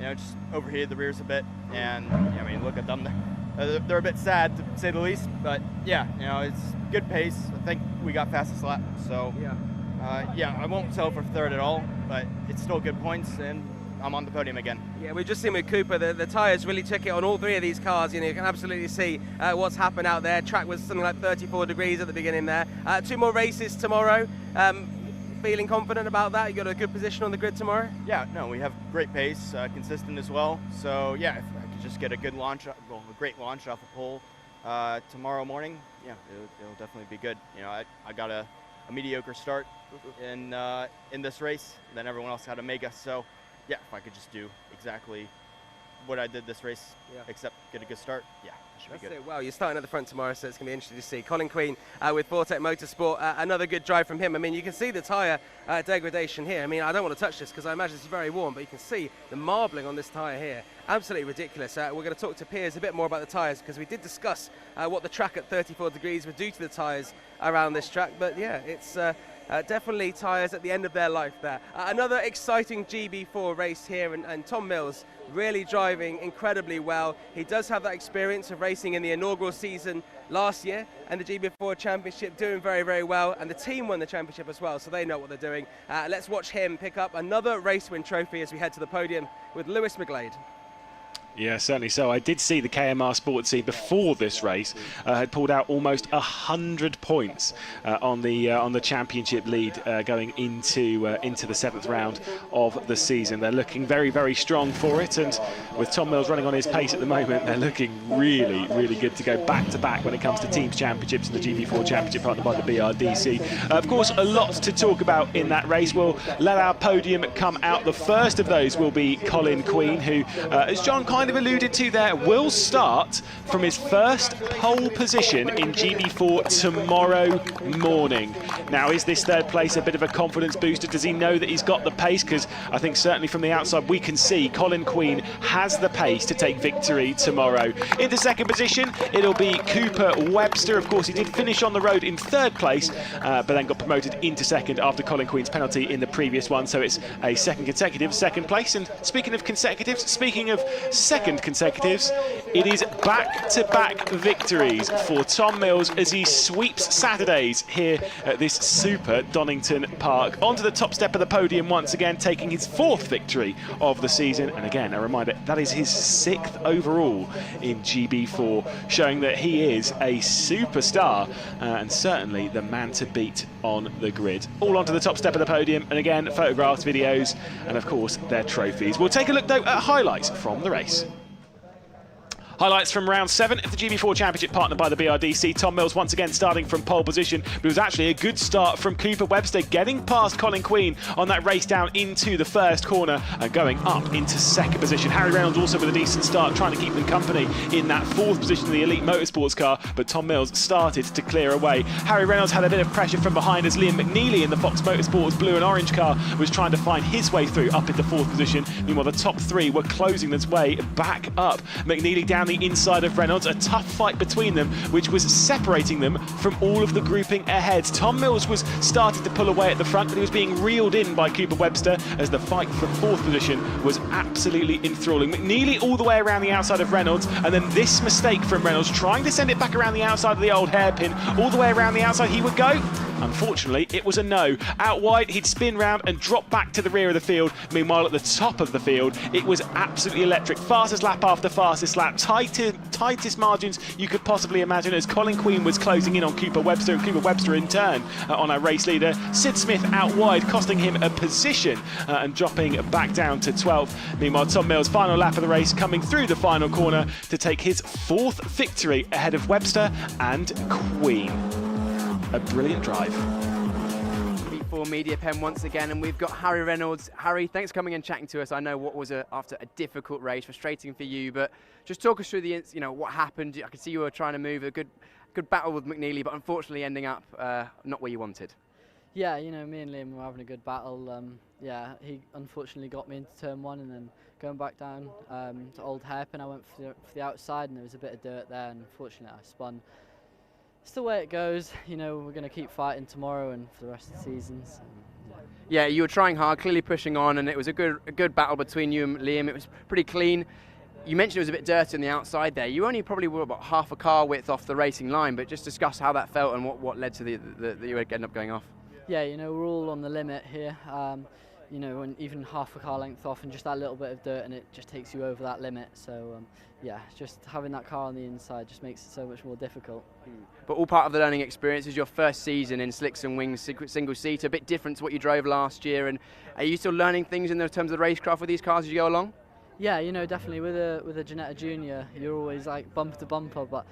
just overheated the rears a bit, and I mean, look at them. They're a bit sad to say the least, but it's good pace. I think we got fastest lap, so I won't settle for third at all, but it's still good points, and I'm on the podium again. Yeah, we've just seen with Cooper, the tyres really took it on all 3 of these cars. You can absolutely see what's happened out there. Track was something like 34 degrees at the beginning there. 2 more races tomorrow. Feeling confident about that? You got a good position on the grid tomorrow? Yeah, no, we have great pace, consistent as well. So yeah, if I could just get a good launch, a great launch off a pole tomorrow morning, it'll definitely be good. I got a mediocre start in this race. Then everyone else had to make us. So, yeah, if I could just do exactly what I did this race, except get a good start, yeah, it should be good. Well, you're starting at the front tomorrow, so it's going to be interesting to see. Colin Queen with Vortec Motorsport, another good drive from him. I mean, you can see the tyre degradation here. I mean, I don't want to touch this because I imagine it's very warm, but you can see the marbling on this tyre here. Absolutely ridiculous. We're going to talk to Piers a bit more about the tyres because we did discuss what the track at 34 degrees would do to the tyres around this track. But yeah, it's definitely tyres at the end of their life there. Another exciting GB4 race here, and Tom Mills really driving incredibly well. He does have that experience of racing in the inaugural season last year and the GB4 Championship, doing very, very well, and the team won the championship as well, so they know what they're doing. Let's watch him pick up another race win trophy as we head to the podium with Lewis McGlade. Yeah, certainly so. I did see the KMR Sports Team before this race had pulled out almost 100 points on the championship lead going into the 7th round of the season. They're looking very, very strong for it, and with Tom Mills running on his pace at the moment, they're looking really, really good to go back to back when it comes to teams championships and the GB4 Championship partnered by the BRDC. Of course, a lot to talk about in that race. We'll let our podium come out. The first of those will be Colin Queen, who, as John kind of alluded to there, will start from his first pole position in GB4 tomorrow morning. Now, is this third place a bit of a confidence booster? Does he know that he's got the pace? Because I think certainly from the outside we can see Colin Queen has the pace to take victory tomorrow. Into second position, it'll be Cooper Webster. Of course, he did finish on the road in third place, but then got promoted into second after Colin Queen's penalty in the previous one. So it's a second consecutive second place. And speaking of consecutives, speaking of second consecutives, it is back-to-back victories for Tom Mills as he sweeps Saturdays here at this super Donington Park. Onto the top step of the podium once again, taking his 4th victory of the season. And again, a reminder, that is his 6th overall in GB4, showing that he is a superstar and certainly the man to beat on the grid. All onto the top step of the podium, and again, photographs, videos, and of course, their trophies. We'll take a look, though, at highlights from the race. Highlights from round 7 of the GB4 Championship partnered by the BRDC. Tom Mills once again starting from pole position, but it was actually a good start from Cooper Webster, getting past Colin Queen on that race down into the first corner and going up into second position. Harry Reynolds also with a decent start, trying to keep them company in that 4th position of the Elite Motorsports car, but Tom Mills started to clear away. Harry Reynolds had a bit of pressure from behind as Liam McNeely in the Fox Motorsports blue and orange car was trying to find his way through up into 4th position. Meanwhile, the top 3 were closing their way back up. McNeely down the inside of Reynolds, a tough fight between them, which was separating them from all of the grouping ahead. Tom Mills was starting to pull away at the front, but he was being reeled in by Cooper Webster as the fight for 4th position was absolutely enthralling. McNeely all the way around the outside of Reynolds, and then this mistake from Reynolds, trying to send it back around the outside of the old hairpin, all the way around the outside he would go. Unfortunately, it was a no. Out wide, he'd spin round and drop back to the rear of the field. Meanwhile, at the top of the field, it was absolutely electric. Fastest lap after fastest lap. Tightest margins you could possibly imagine as Colin Queen was closing in on Cooper Webster, and Cooper Webster in turn on our race leader. Sid Smith out wide, costing him a position and dropping back down to 12th. Meanwhile, Tom Mills, final lap of the race, coming through the final corner to take his 4th victory ahead of Webster and Queen. A brilliant drive. GB4 Media Pen once again, and we've got Harry Reynolds. Harry, thanks for coming and chatting to us. I know what was after a difficult race, frustrating for you, but just talk us through what happened. I could see you were trying to move a good battle with McNeely, but unfortunately ending up not where you wanted. Yeah, me and Liam were having a good battle. Yeah, he unfortunately got me into turn 1, and then going back down to Old Hairpin, I went for the outside, and there was a bit of dirt there, and unfortunately I spun. It's the way it goes. We're going to keep fighting tomorrow and for the rest of the season. So, yeah, you were trying hard, clearly pushing on, and it was a good battle between you and Liam. It was pretty clean. You mentioned it was a bit dirty on the outside there. You only probably were about half a car width off the racing line, but just discuss how that felt and what led to that you end up going off. Yeah, we're all on the limit here. And even half a car length off, and just that little bit of dirt, and it just takes you over that limit. So yeah, just having that car on the inside just makes it so much more difficult. But all part of the learning experience. Is your first season in Slicks and Wings single seat, a bit different to what you drove last year, and are you still learning things in terms of the racecraft with these cars as you go along? Yeah, definitely with a Ginetta Junior, you're always like bumper to bumper, but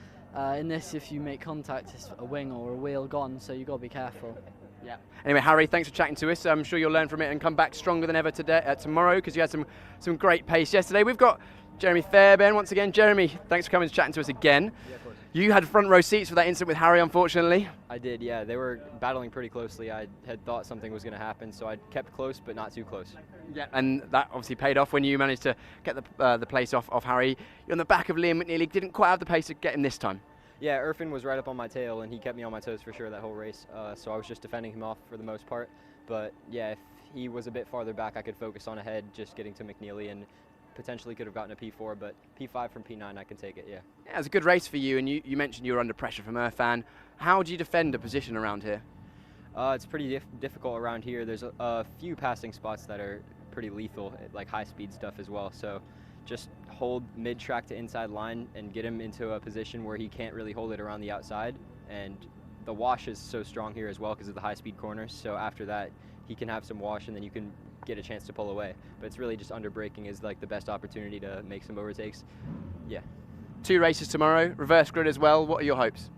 in this, if you make contact, it's a wing or a wheel gone, so you've got to be careful. Yeah. Anyway, Harry, thanks for chatting to us. I'm sure you'll learn from it and come back stronger than ever today, tomorrow, because you had some great pace yesterday. We've got Jeremy Fairbairn once again. Jeremy, thanks for coming and chatting to us again. Yeah, of course. You had front row seats for that incident with Harry, unfortunately. I did, yeah. They were battling pretty closely. I had thought something was going to happen, so I kept close, but not too close. Yeah, and that obviously paid off when you managed to get the place off Harry. You're on the back of Liam McNeely. Didn't quite have the pace to get him this time. Yeah, Irfan was right up on my tail, and he kept me on my toes for sure that whole race. So I was just defending him off for the most part. But yeah, if he was a bit farther back, I could focus on ahead, just getting to McNeely, and potentially could have gotten a P4, but P5 from P9, I can take it, yeah. Yeah, it was a good race for you, and you mentioned you were under pressure from Irfan. How do you defend a position around here? It's pretty difficult around here. There's a few passing spots that are pretty lethal, like high-speed stuff as well. So just hold mid-track to inside line and get him into a position where he can't really hold it around the outside. And the wash is so strong here as well because of the high-speed corners. So after that, he can have some wash, and then you can get a chance to pull away. But it's really just under braking is like the best opportunity to make some overtakes. Yeah. 2 races tomorrow, reverse grid as well. What are your hopes?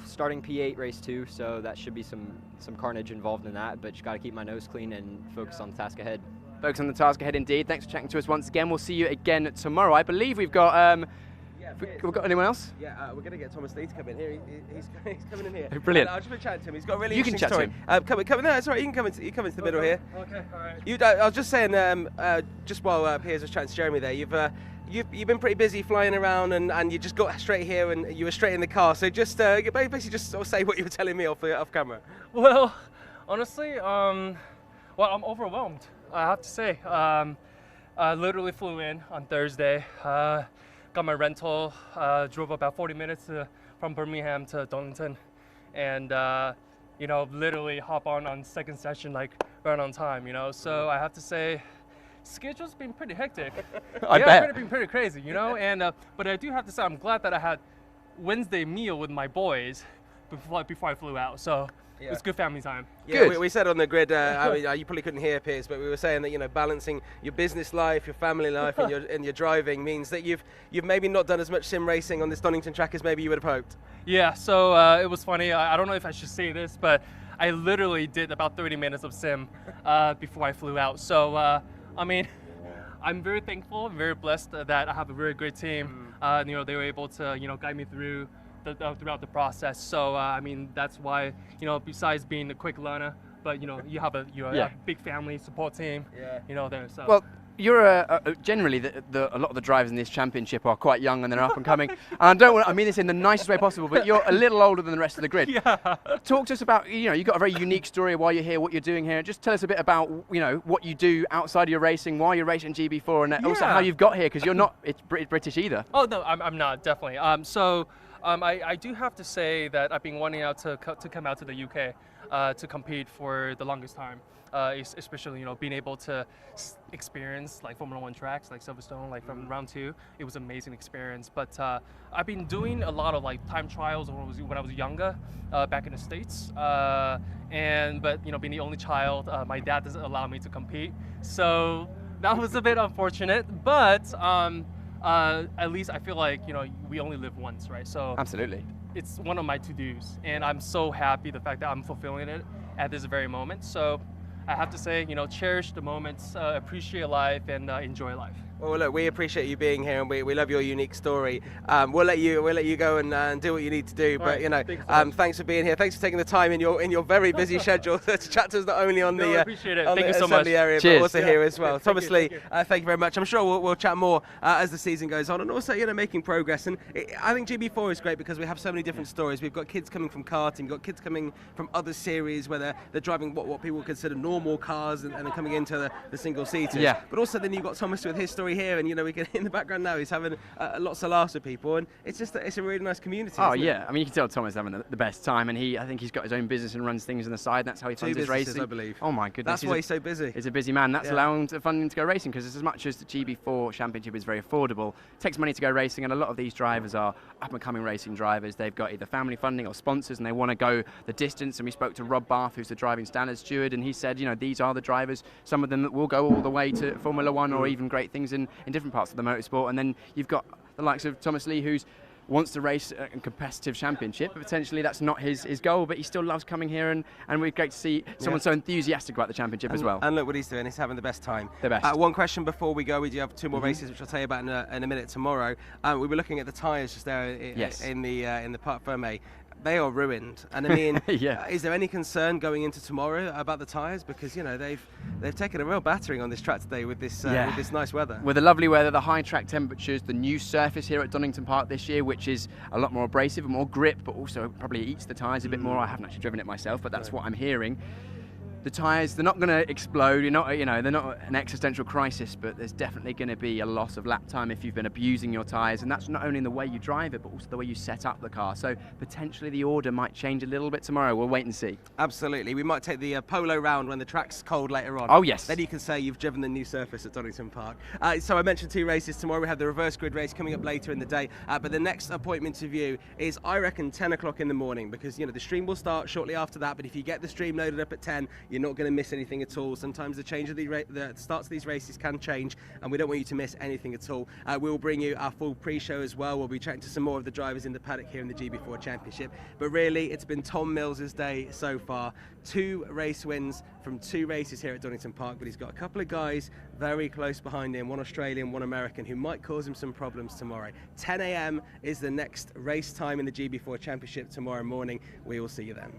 Starting P8 race 2, so that should be some carnage involved in that, but just got to keep my nose clean and focus on the task ahead. Focus on the task ahead indeed. Thanks for chatting to us once again. We'll see you again tomorrow. I believe we've got we've got anyone else? Yeah, we're going to get Thomas Lee to come in here. He's coming in here. Brilliant. I'll just been chatting to him. He's got a really You can interesting chat story. to him. No, it's all right. You can come into the middle here. Okay, all right. I was just saying, just while Piers was chatting to Jeremy there, you've been pretty busy flying around, and you just got straight here, and you were straight in the car. So just basically just sort of say what you were telling me off camera. Well, honestly, I'm overwhelmed, I have to say. I literally flew in on Thursday, got my rental, drove about 40 minutes from Birmingham to Donington, and literally hop on second session like right on time, So I have to say, schedule's been pretty hectic. I bet. It's been pretty crazy, And but I do have to say, I'm glad that I had Wednesday meal with my boys before I flew out. So it was good family time. Yeah, we said on the grid. I mean, you probably couldn't hear Piers, but we were saying that balancing your business life, your family life, and your driving means that you've maybe not done as much sim racing on this Donington track as maybe you would have hoped. Yeah. So it was funny. I don't know if I should say this, but I literally did about 30 minutes of sim before I flew out. So I mean, I'm very thankful and very blessed that I have a very great team. They were able to guide me through throughout the process. So I mean, that's why besides being a quick learner, but you have a big family support team. There. So. Well, you're generally a lot of the drivers in this championship are quite young and they're up and coming. And I mean this in the nicest way possible, but you're a little older than the rest of the grid. Yeah. Talk to us about you've got a very unique story of why you're here, what you're doing here. Just tell us a bit about what you do outside of your racing, why you're racing GB4, and also how you've got here, because you're not British either. Oh no, I'm not, definitely. I do have to say that I've been wanting to come out to the UK to compete for the longest time. Especially being able to experience like Formula 1 tracks like Silverstone, like from round 2, it was an amazing experience. But I've been doing a lot of like time trials when I was younger, back in the States. But being the only child, my dad doesn't allow me to compete, so that was a bit unfortunate. But at least I feel like we only live once, right? So absolutely, it's one of my to-dos, and I'm so happy the fact that I'm fulfilling it at this very moment. So I have to say, cherish the moments, appreciate life, and enjoy life. Well, look, we appreciate you being here, and we love your unique story. We'll let you go and do what you need to do. But thanks for being here. Thanks for taking the time in your very busy schedule to chat to us not only on the appreciate it. on Thank the you so much. assembly area, Cheers. but also here as well. Thank Thomas Lee, you. thank you very much. I'm sure we'll chat more as the season goes on, and also making progress. And I think GB4 is great because we have so many different stories. We've got kids coming from karting, we've got kids coming from other series where they're driving what people consider normal cars, and then coming into the single seaters. Yeah. But also then you've got Thomas with his story here, and we can in the background now he's having lots of laughs with people, and it's a really nice community. Oh isn't yeah, it? I mean you can tell Thomas is having the best time, and I think he's got his own business and runs things on the side. And that's how he funds his racing. I believe. Oh my goodness, That's why he's so busy. He's a busy man. That's allowing to fund him to go racing, because as much as the GB4 Championship is very affordable, it takes money to go racing, and a lot of these drivers are up and coming racing drivers. They've got either family funding or sponsors, and they want to go the distance. And we spoke to Rob Barth, who's the driving standards steward, and he said, these are the drivers, some of them that will go all the way to Formula 1 or even great things in different parts of the motorsport. And then you've got the likes of Thomas Lee, who's wants to race a competitive championship, but potentially that's not his goal, but he still loves coming here, and we're great to see someone so enthusiastic about the championship as well. And look what he's doing, he's having the best time. The best. One question before we go, we do have 2 more races, which I'll tell you about in a minute tomorrow. We were looking at the tyres just there in the Parc Fermé. They are ruined, and I mean, is there any concern going into tomorrow about the tyres? Because they've taken a real battering on this track today with this nice weather. With the lovely weather, the high track temperatures, the new surface here at Donington Park this year, which is a lot more abrasive and more grip, but also probably eats the tyres a bit more. I haven't actually driven it myself, but that's what I'm hearing. The tyres, they're not going to explode. They're not an existential crisis, but there's definitely going to be a loss of lap time if you've been abusing your tyres, and that's not only in the way you drive it, but also the way you set up the car. So potentially the order might change a little bit tomorrow. We'll wait and see. Absolutely. We might take the polo round when the track's cold later on. Oh, yes. Then you can say you've driven the new surface at Donington Park. So I mentioned 2 races tomorrow. We have the reverse grid race coming up later in the day, but the next appointment to view is, I reckon, 10 o'clock in the morning, because the stream will start shortly after that, but if you get the stream loaded up at 10, you're not going to miss anything at all. Sometimes the starts of these races can change, and we don't want you to miss anything at all. We'll bring you our full pre-show as well. We'll be chatting to some more of the drivers in the paddock here in the GB4 Championship. But really, it's been Tom Mills's day so far. 2 race wins from 2 races here at Donington Park, but he's got a couple of guys very close behind him, one Australian, one American, who might cause him some problems tomorrow. 10 a.m. is the next race time in the GB4 Championship tomorrow morning. We will see you then.